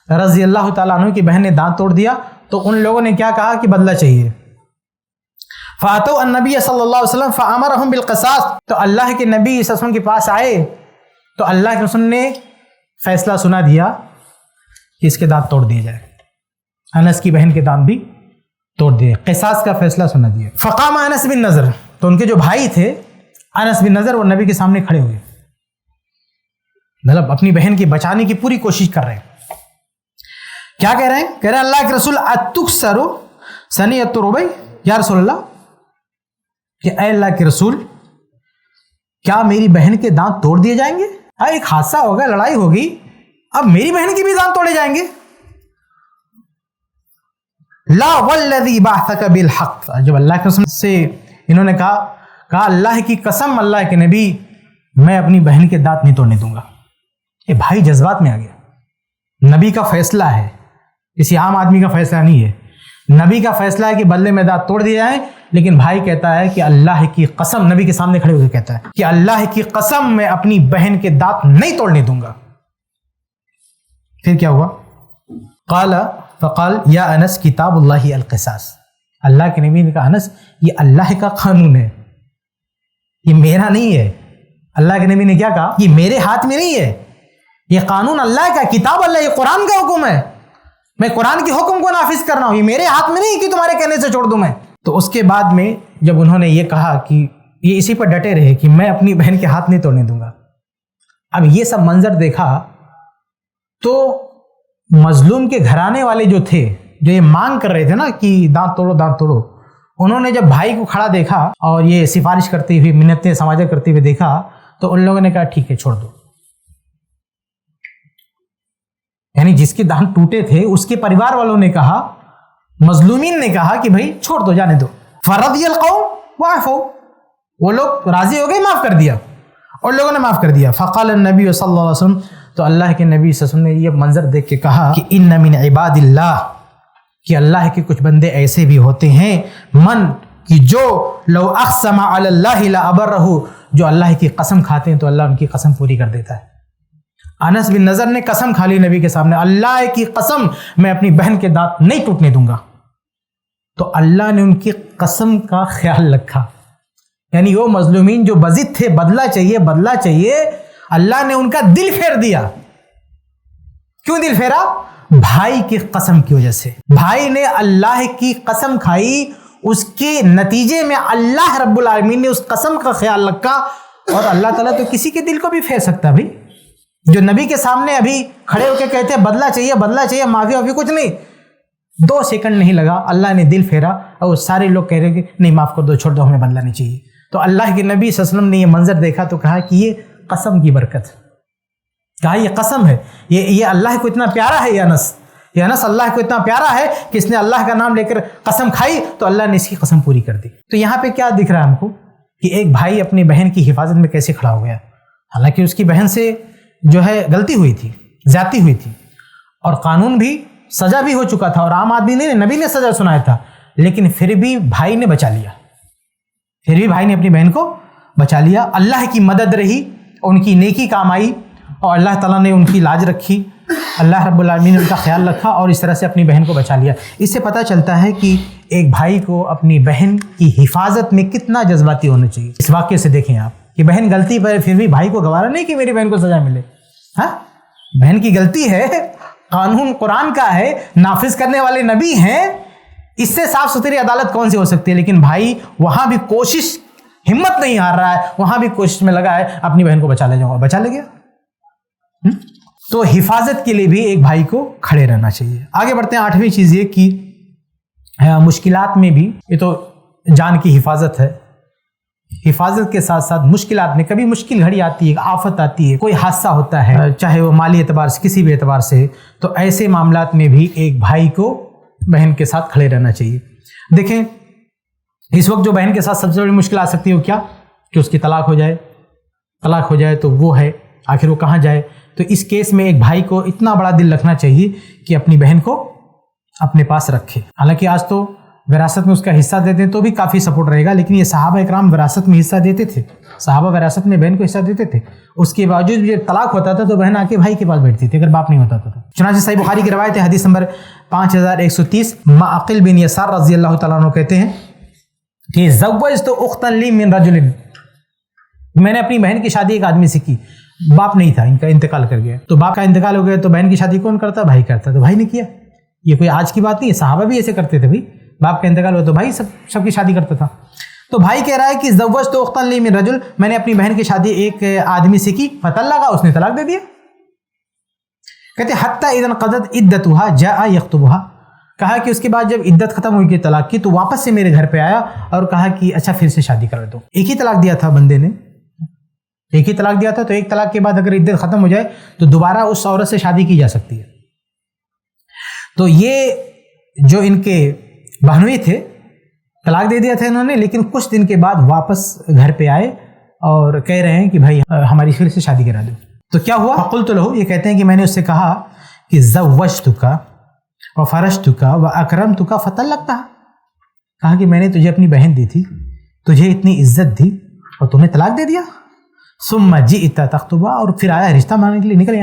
رضی اللہ تعالیٰ عنہ کی بہن نے دانت توڑ دیا تو ان لوگوں نے کیا کہا کہ بدلہ چاہیے. فاتوا النبی صلی اللہ علیہ وسلم فامرهم بالقصاص، تو اللہ کے نبی صلی اللہ علیہ وسلم کے پاس آئے تو اللہ کے رسول نے فیصلہ سنا دیا کہ اس کے دانت توڑ دیے جائے. انس کی بہن کے دانت بھی توڑ دیے. قصاص کا فیصلہ سنا دیا. فقام انس بن نضر، تو ان کے جو بھائی تھے انس بن نضر، وہ نبی کے سامنے کھڑے ہوئے، مطلب اپنی بہن کی بچانے کی پوری کوشش کر رہے ہیں. کیا کہہ رہے ہیں؟ کہہ رہے ہیں اللہ کے رسول اتکسرو سنیۃ ربیع، یا رسول اللہ، کہ اے اللہ کے رسول، کیا میری بہن کے دانت توڑ دیے جائیں گے؟ ایک حادثہ ہوگا، لڑائی ہوگی، اب میری بہن کی بھی دانت توڑے جائیں گے؟ لا والذی بعثک بالحق، جب اللہ کے رسول سے انہوں نے کہا اللہ کی قسم اللہ کے نبی، میں اپنی بہن کے دانت نہیں توڑنے دوں گا. یہ بھائی جذبات میں آ گیا. نبی کا فیصلہ ہے، کسی عام آدمی کا فیصلہ نہیں ہے. نبی کا فیصلہ ہے کہ بدلے میں دانت توڑ دیے جائیں، لیکن بھائی کہتا ہے کہ اللہ کی قسم، نبی کے سامنے کھڑے ہو کے کہتا ہے کہ اللہ کی قسم میں اپنی بہن کے دانت نہیں توڑنے دوں گا. پھر کیا ہوا؟ فقال یا انس کتاب اللہ القصاص، اللہ کے نبی نے کہا انس یہ اللہ کا قانون ہے، یہ میرا نہیں ہے. اللہ کے نبی نے کیا کہا؟ یہ میرے ہاتھ میں نہیں ہے، یہ قانون اللہ کا، کتاب اللہ، یہ قرآن کا حکم ہے، میں قرآن کے حکم کو نافذ کر رہا ہوں، یہ میرے ہاتھ میں نہیں کہ تمہارے کہنے سے چھوڑ دوں میں. تو اس کے بعد میں جب انہوں نے یہ کہا کہ یہ اسی پر ڈٹے رہے کہ میں اپنی بہن کے ہاتھ نہیں توڑنے دوں گا. اب یہ سب منظر دیکھا تو مظلوم کے گھرانے والے جو تھے، جو یہ مانگ کر رہے تھے نا کہ دانت توڑو دانت توڑو، انہوں نے جب بھائی کو کھڑا دیکھا اور یہ سفارش کرتے ہوئے، منتیں سماجہ کرتے ہوئے دیکھا، تو ان لوگوں نے کہا ٹھیک ہے چھوڑ دو. یعنی جس کے دانت ٹوٹے تھے اس کے پریوار والوں نے کہا، مظلومین نے کہا کہ بھائی چھوڑ دو، جانے دو. فرضی القوم وعفوا، وہ لوگ راضی ہو گئے، معاف کر دیا، اور لوگوں نے معاف کر دیا. فقال النبی صلی اللہ علیہ وسلم، تو اللہ کے نبی صلی اللہ علیہ وسلم نے یہ منظر دیکھ کے کہا کہ ان من عباد اللہ، کہ اللہ کے کچھ بندے ایسے بھی ہوتے ہیں، من کہ جو لو اقسم علی اللہ لابرہ، جو اللہ کی قسم کھاتے ہیں تو اللہ ان کی قسم پوری کر دیتا ہے. انس بن نضر نے قسم کھا لی نبی کے سامنے، اللہ کی قسم میں اپنی بہن کے دانت نہیں ٹوٹنے دوں گا. تو اللہ نے ان کی قسم کا خیال رکھا. یعنی وہ مظلومین جو بضد تھے، بدلہ چاہیے، اللہ نے ان کا دل پھیر دیا. کیوں دل پھیرا؟ بھائی کی قسم کی وجہ سے. بھائی نے اللہ کی قسم کھائی، اس کے نتیجے میں اللہ رب العالمین نے اس قسم کا خیال رکھا. اور اللہ تعالیٰ تو کسی کے دل کو بھی پھیر سکتا. بھائی جو نبی کے سامنے ابھی کھڑے ہو کے کہتے ہیں بدلہ چاہیے، معافی کچھ نہیں، 2 سیکنڈ نہیں لگا، اللہ نے دل پھیرا، اور سارے لوگ کہہ رہے کہ نہیں معاف کر دو، چھوڑ دو، ہمیں بدلہ نہیں چاہیے. تو اللہ کے نبی صلی اللہ علیہ وسلم نے یہ منظر دیکھا تو کہا کہ یہ قسم کی برکت، کہا یہ قسم ہے، یہ اللہ کو اتنا پیارا ہے، یہ انس اللہ کو اتنا پیارا ہے کہ اس نے اللہ کا نام لے کر قسم کھائی تو اللہ نے اس کی قسم پوری کر دی. تو یہاں پہ کیا دکھ رہا ہے ہم کو کہ ایک بھائی اپنی بہن کی حفاظت میں کیسے کھڑا ہو گیا. حالانکہ اس کی بہن سے جو ہے غلطی ہوئی تھی، زیادتی ہوئی تھی، اور قانون بھی، سزا بھی ہو چکا تھا، اور عام آدمی نے، نبی نے سزا سنایا تھا، لیکن پھر بھی بھائی نے بچا لیا، بھائی نے اپنی بہن کو بچا لیا. اللہ کی مدد رہی، ان کی نیکی کام آئی، اور اللہ تعالیٰ نے ان کی لاج رکھی، اللہ رب العالمین نے ان کا خیال رکھا، اور اس طرح سے اپنی بہن کو بچا لیا. اس سے پتہ چلتا ہے کہ ایک بھائی کو اپنی بہن کی حفاظت میں کتنا جذباتی ہونا چاہیے. اس واقعے سے دیکھیں آپ کہ بہن غلطی پر پھر بھی بھائی کو گوارا نہیں کہ میری بہن کو سزا ملے. ہاں، بہن کی غلطی ہے، قانون قرآن کا ہے، نافذ کرنے والے نبی ہیں، اس سے صاف ستھری عدالت کون سی ہو سکتی ہے. لیکن بھائی وہاں بھی کوشش، ہمت نہیں ہار رہا ہے، وہاں بھی کوشش میں لگا ہے اپنی بہن کو بچا لے جاؤں گا، بچا لے گیا. تو حفاظت کے لیے بھی ایک بھائی کو کھڑے رہنا چاہیے. آگے بڑھتے ہیں. 8ویں چیز یہ کہ مشکلات میں بھی، یہ تو جان کی حفاظت ہے، حفاظت کے ساتھ ساتھ مشکلات میں کبھی مشکل گھڑی آتی ہے، آفت آتی ہے، کوئی حادثہ ہوتا ہے، چاہے وہ مالی اعتبار سے، کسی بھی اعتبار سے، تو ایسے معاملات میں بھی ایک بھائی کو بہن کے ساتھ کھڑے رہنا چاہیے. دیکھیں اس وقت جو بہن کے ساتھ سب سے بڑی مشکل آ سکتی ہے وہ کیا؟ کہ اس کی طلاق ہو جائے تو وہ ہے، آخر وہ کہاں جائے. تو اس کیس میں ایک بھائی کو اتنا بڑا دل رکھنا چاہیے کہ اپنی بہن کو اپنے پاس رکھے. حالانکہ آج تو وراثت میں اس کا حصہ دیتے ہیں تو بھی کافی سپورٹ رہے گا، لیکن یہ صحابہ اکرام وراثت میں حصہ دیتے تھے، صحابہ وراثت میں بہن کو حصہ دیتے تھے. اس کے باوجود جب طلاق ہوتا تھا تو بہن آ کے بھائی کے پاس بیٹھتی تھی اگر باپ نہیں ہوتا تھا. چنانچہ صحیح بخاری کی روایت ہے، حدیث نمبر 5130، معقل بن یسار رضی اللہ تعالیٰ عنہ کہتے ہیں کہ زوجت اختا لی من رجل، میں نے اپنی بہن کی شادی ایک آدمی سے کی. باپ نہیں تھا، ان کا انتقال کر گیا. تو باپ کا انتقال ہو گیا تو بہن کی شادی کون کرتا؟ بھائی کرتا. تو بھائی نے کیا. یہ کوئی آج کی بات نہیں ہے، صحابہ بھی ایسے کرتے تھے. بھائی باپ کا انتقال ہوا تو بھائی سب کی شادی کرتا تھا. تو بھائی کہہ رہا ہے کہ زوجت اختن لی من رجل، میں نے اپنی بہن کی شادی ایک آدمی سے کی، فطلقها، اس نے طلاق دے دیا. کہتے حتی اذا انقضت عدتها جاء یخطبها، کہا کہ اس کے بعد جب عدت ختم ہوئی کہ طلاق کی تو واپس سے میرے گھر پہ آیا اور کہا کہ اچھا پھر سے شادی کر دو. ایک ہی طلاق دیا تھا بندے نے، ایک ہی طلاق دیا تھا، تو ایک طلاق کے بعد اگر عدت ختم ہو جائے تو دوبارہ اس عورت سے شادی کی جا سکتی ہے. تو یہ جو ان کے بہنوئی تھے طلاق دے دیا تھا انہوں نے، لیکن کچھ دن کے بعد واپس گھر پہ آئے اور کہہ رہے ہیں کہ بھائی ہماری پھر سے شادی کرا دو. تو کیا ہوا؟ فقلت له، یہ کہتے ہیں کہ میں نے اس سے کہا کہ زوجتک وفرشتک واکرمتک فطلقتها، کہا کہ میں نے تجھے اپنی بہن دی تھی، تجھے اتنی عزت دی اور تم نے طلاق دے دیا. ثم جئت تخطبها، اور پھر آیا رشتہ مانگنے کے لیے، نکل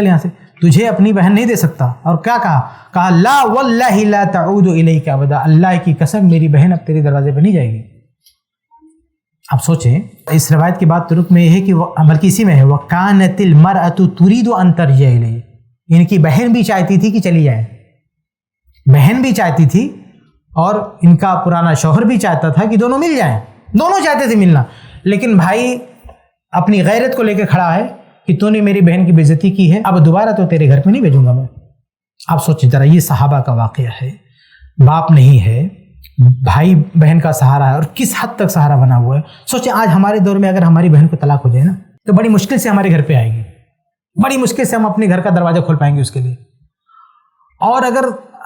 یہاں سے تجھے اپنی بہن نہیں دے سکتا. اور کیا کہا لا واللہ لا تعود الیک ابدا، اللہ کی قسم میری بہن اب تیرے دروازے پہ نہیں جائے گی. اب سوچیں اس روایت کی بات ترک میں یہ ہے کہ بلکہ اسی میں ہے وَكَانَتِ الْمَرْأَةُ تُرِيدُ أَن تَرْجِعَ إِلَيْهِ، ان کی بہن بھی چاہتی تھی کہ چلی جائے، بہن بھی چاہتی تھی اور ان کا پرانا شوہر بھی چاہتا تھا کہ دونوں مل جائیں، دونوں چاہتے تھے ملنا. لیکن بھائی اپنی غیرت کو لے کے کھڑا ہے کہ تو نے میری بہن کی بے عزتی کی ہے، اب دوبارہ تو تیرے گھر پہ نہیں بھیجوں گا میں. آپ سوچیں ذرا، یہ صحابہ کا واقعہ ہے، باپ نہیں ہے، بھائی بہن کا سہارا ہے، اور کس حد تک سہارا بنا ہوا ہے. سوچیں آج ہمارے دور میں اگر ہماری بہن کو طلاق ہو جائے نا تو بڑی مشکل سے ہمارے گھر پہ آئے گی، بڑی مشکل سے ہم اپنے گھر کا دروازہ کھول پائیں گے اس کے لیے. اور اگر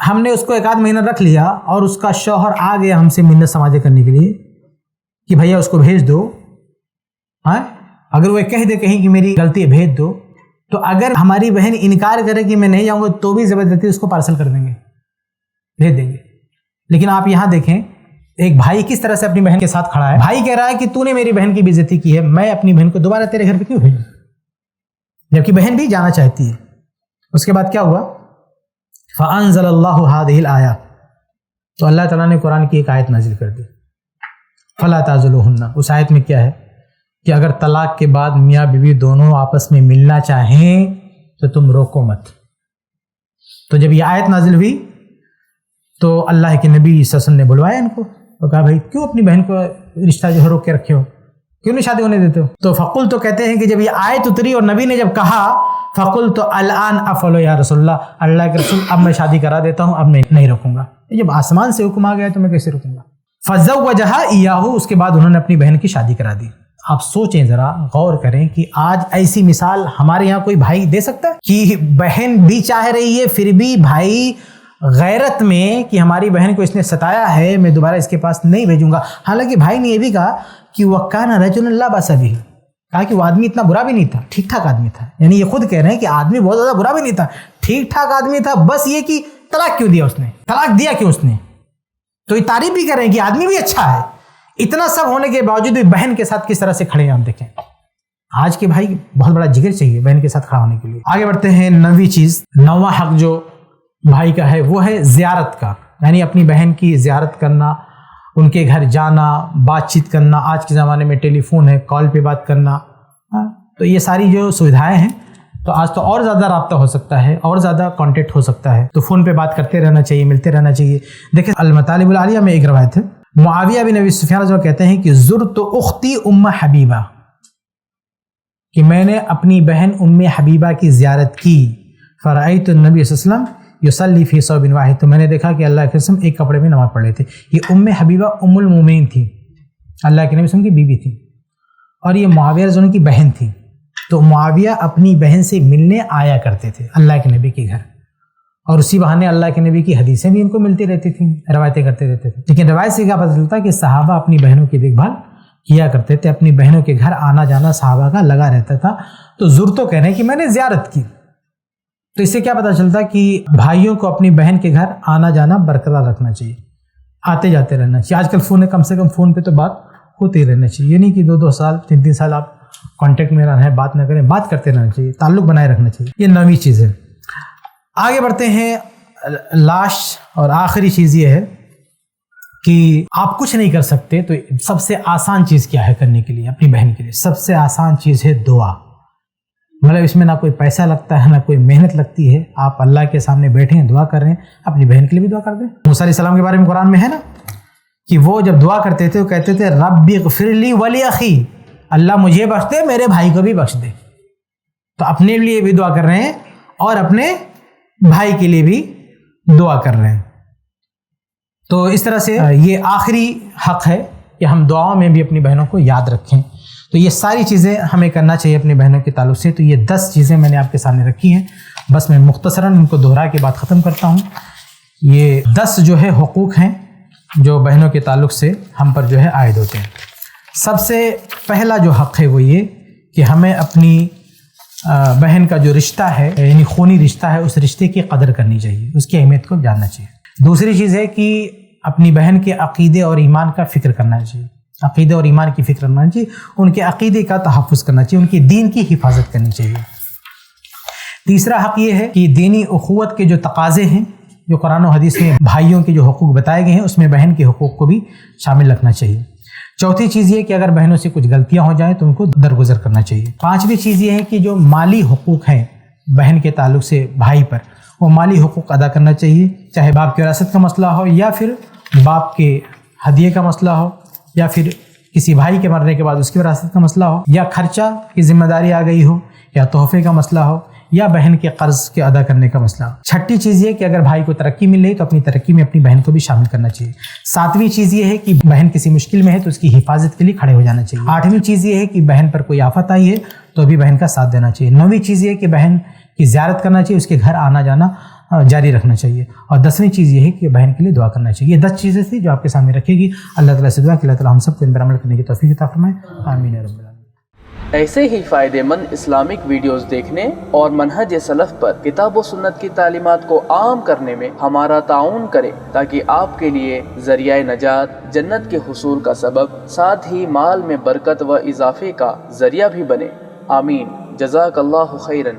ہم نے اس کو ایک آدھ مہینہ رکھ لیا اور اس کا شوہر آ گیا ہم سے منت سماجے کرنے کے لیے کہ بھیا اس کو بھیج دو، اگر وہ کہہ دے کہیں کہ میری غلطی ہے بھیج دو، تو اگر ہماری بہن انکار کرے کہ میں نہیں جاؤں گا تو بھی زبردستی اس کو پارسل کر دیں گے، بھیج دیں گے. لیکن آپ یہاں دیکھیں ایک بھائی کس طرح سے اپنی بہن کے ساتھ کھڑا ہے. بھائی کہہ رہا ہے کہ تو نے میری بہن کی بے عزتی کی ہے، میں اپنی بہن کو دوبارہ تیرے گھر پہ کیوں بھیجوں، جبکہ بہن بھی جانا چاہتی ہے. اس کے بعد کیا ہوا؟ فَأَنزَلَ اللَّهُ هَذِهِ الْآيَةَ، تو اللہ تعالیٰ نے قرآن کی ایک آیت نازل کر دی، فَلَا تَعْضُلُوهُنَّ. اس آیت میں کیا ہے کہ اگر طلاق کے بعد میاں بیوی دونوں آپس میں ملنا چاہیں تو تم روکو مت. تو جب یہ آیت نازل ہوئی تو اللہ کے نبی صلی اللہ علیہ وسلم نے بلوایا ان کو اور کہا بھائی کیوں اپنی بہن کو رشتہ جو ہے روک کے رکھے ہو، کیوں نہیں شادی ہونے دیتے ہو؟ تو فقل تو کہتے ہیں کہ جب یہ آیت اتری اور نبی نے جب کہا فقل تو الان افعل یا رسول اللہ، اللہ کے رسول اب میں شادی کرا دیتا ہوں، اب میں نہیں رکوں گا. جب آسمان سے حکم آ گیا تو میں کیسے رکوں گا؟ فزوجها ایاہ، اس کے بعد انہوں نے اپنی بہن کی شادی کرا دی. آپ سوچیں ذرا، غور کریں کہ آج ایسی مثال ہمارے یہاں کوئی بھائی دے سکتا ہے کہ بہن بھی چاہ رہی ہے پھر بھی بھائی غیرت میں کہ ہماری بہن کو اس نے ستایا ہے میں دوبارہ اس کے پاس نہیں بھیجوں گا. حالانکہ بھائی نے یہ بھی کہا کہ وَكَانَ رَجُلٌ لَا بَأْسَ بِهِ، کہا کہ وہ آدمی اتنا برا بھی نہیں تھا، ٹھیک ٹھاک آدمی تھا. یعنی یہ خود کہہ رہے ہیں کہ آدمی بہت زیادہ برا بھی نہیں تھا، ٹھیک ٹھاک آدمی تھا، بس یہ کہ طلاق کیوں دیا اس نے، طلاق دیا کیوں اس نے. تو یہ تعریف بھی کر رہے ہیں کہ آدمی بھی اچھا ہے. اتنا سب ہونے کے باوجود بھی بہن کے ساتھ کس طرح سے کھڑے ہیں. آپ دیکھیں آج کے بھائی بہت بڑا جگر چاہیے بہن کے ساتھ کھڑا ہونے کے لیے. آگے بڑھتے ہیں. نویں چیز، نواں حق جو بھائی کا ہے وہ ہے زیارت کا، یعنی اپنی بہن کی زیارت کرنا، ان کے گھر جانا، بات چیت کرنا. آج کے زمانے میں ٹیلی فون ہے، کال پہ بات کرنا، تو یہ ساری جو سویدھائیں ہیں تو آج تو اور زیادہ رابطہ ہو سکتا ہے، اور زیادہ کانٹیکٹ ہو سکتا ہے. تو فون پہ بات کرتے رہنا چاہیے، ملتے رہنا چاہیے. دیکھیں المطالب العالیہ میں ایک روایت ہے، معاویہ بن ابی سفیان رضی اللہ عنہ کہتے ہیں کہ زرت اختی ام حبیبہ، کہ میں نے اپنی بہن ام حبیبہ کی زیارت کی. فرأیت النبی صلی اللہ علیہ وسلم یصلی فی ثوب واحد، تو میں نے دیکھا کہ اللہ کے رسول ایک کپڑے میں نماز پڑھ رہے تھے. یہ ام حبیبہ ام المومنین تھی، اللہ کے نبی صلی اللہ علیہ وسلم کی بیوی تھی، اور یہ معاویہ رضی اللہ عنہ کی بہن تھی. تو معاویہ اپنی بہن سے ملنے آیا کرتے تھے اللہ کے نبی کے گھر، اور اسی بہانے اللہ کے نبی کی حدیثیں بھی ان کو ملتی رہتی تھیں، روایتیں کرتے رہتے تھے. لیکن روایت سے کیا پتہ چلتا ہے کہ صحابہ اپنی بہنوں کی دیکھ بھال کیا کرتے تھے، اپنی بہنوں کے گھر آنا جانا صحابہ کا لگا رہتا تھا. تو زرتو کہہ رہے ہیں کہ میں نے زیارت کی. تو اس سے کیا پتہ چلتا ہے کہ بھائیوں کو اپنی بہن کے گھر آنا جانا برقرار رکھنا چاہیے، آتے جاتے رہنا چاہیے. آج کل فون ہے، کم سے کم فون پہ تو بات ہوتی رہنا چاہیے. یہ نہیں کہ 2-2 سال 3-3 سال آپ کانٹیکٹ میں رہیں، بات نہ کریں، بات کرتے رہنا چاہیے، تعلق بنائے رکھنا چاہیے. یہ نویں چیز ہے. آگے بڑھتے ہیں. لاسٹ اور آخری چیز یہ ہے کہ آپ کچھ نہیں کر سکتے تو سب سے آسان چیز کیا ہے کرنے کے لیے اپنی بہن کے لیے؟ سب سے آسان چیز ہے دعا. مطلب اس میں نہ کوئی پیسہ لگتا ہے نہ کوئی محنت لگتی ہے. آپ اللہ کے سامنے بیٹھے ہیں دعا کر رہے ہیں, اپنی بہن کے لیے بھی دعا کر دیں. موسیٰ علیہ السلام کے بارے میں قرآن میں ہے نا کہ وہ جب دعا کرتے تھے وہ کہتے تھے رب اغفر لی ولی اخی, اللہ مجھے بخش دے میرے بھائی کو بھی بخش دے. تو اپنے لیے بھی دعا کر رہے ہیں اور اپنے بھائی کے لیے بھی دعا کر رہے ہیں. تو اس طرح سے یہ آخری حق ہے کہ ہم دعاؤں میں بھی اپنی بہنوں کو یاد رکھیں. تو یہ ساری چیزیں ہمیں کرنا چاہیے اپنی بہنوں کے تعلق سے. تو یہ 10 چیزیں میں نے آپ کے سامنے رکھی ہیں, بس میں مختصراً ان کو دہرا کے بعد ختم کرتا ہوں. یہ 10 جو ہے حقوق ہیں جو بہنوں کے تعلق سے ہم پر جو ہے عائد ہوتے ہیں. سب سے پہلا جو حق ہے وہ یہ کہ ہمیں اپنی بہن کا جو رشتہ ہے یعنی خونی رشتہ ہے اس رشتے کی قدر کرنی چاہیے, اس کی اہمیت کو جاننا چاہیے. دوسری چیز ہے کہ اپنی بہن کے عقیدے اور ایمان کا فکر کرنا چاہیے, عقیدے اور ایمان کی فکر کرنا چاہیے, ان کے عقیدے کا تحفظ کرنا چاہیے, ان کی دین کی حفاظت کرنی چاہیے. تیسرا حق یہ ہے کہ دینی اخوت کے جو تقاضے ہیں جو قرآن و حدیث میں بھائیوں کے جو حقوق بتائے گئے ہیں اس میں بہن کے حقوق کو بھی شامل رکھنا چاہیے. چوتھی چیز یہ کہ اگر بہنوں سے کچھ غلطیاں ہو جائیں تو ان کو درگزر کرنا چاہیے. پانچویں چیز یہ ہے کہ جو مالی حقوق ہیں بہن کے تعلق سے بھائی پر, وہ مالی حقوق ادا کرنا چاہیے, چاہے باپ کی وراثت کا مسئلہ ہو یا پھر باپ کے ہدیے کا مسئلہ ہو یا پھر کسی بھائی کے مرنے کے بعد اس کی وراثت کا مسئلہ ہو یا خرچہ کی ذمہ داری آ گئی ہو یا تحفے کا مسئلہ ہو یا بہن کے قرض کے ادا کرنے کا مسئلہ. چھٹی چیز یہ کہ اگر بھائی کو ترقی مل رہی تو اپنی ترقی میں اپنی بہن کو بھی شامل کرنا چاہیے. ساتویں چیز یہ ہے کہ بہن کسی مشکل میں ہے تو اس کی حفاظت کے لیے کھڑے ہو جانا چاہیے. آٹھویں چیز یہ ہے کہ بہن پر کوئی آفت آئی ہے تو بھی بہن کا ساتھ دینا چاہیے. نویں چیز یہ ہے کہ بہن کی زیارت کرنا چاہیے, اس کے گھر آنا جانا جاری رکھنا چاہیے. اور 10ویں چیز یہ ہے کہ بہن کے لیے دعا کرنا چاہیے. یہ 10 چیزیں تھیں جو آپ کے سامنے رکھے گی. اللہ تعالیٰ سے دعا کہ اللہ تعالیٰ ہم سب کو ان پر عمل کرنے کی توفیق عطا فرمائے. آمین رب العالمین. ایسے ہی فائدہ مند اسلامک ویڈیوز دیکھنے اور منہج سلف پر کتاب و سنت کی تعلیمات کو عام کرنے میں ہمارا تعاون کریں تاکہ آپ کے لیے ذریعہ نجات, جنت کے حصول کا سبب, ساتھ ہی مال میں برکت و اضافے کا ذریعہ بھی بنے. آمین. جزاک اللہ خیرن.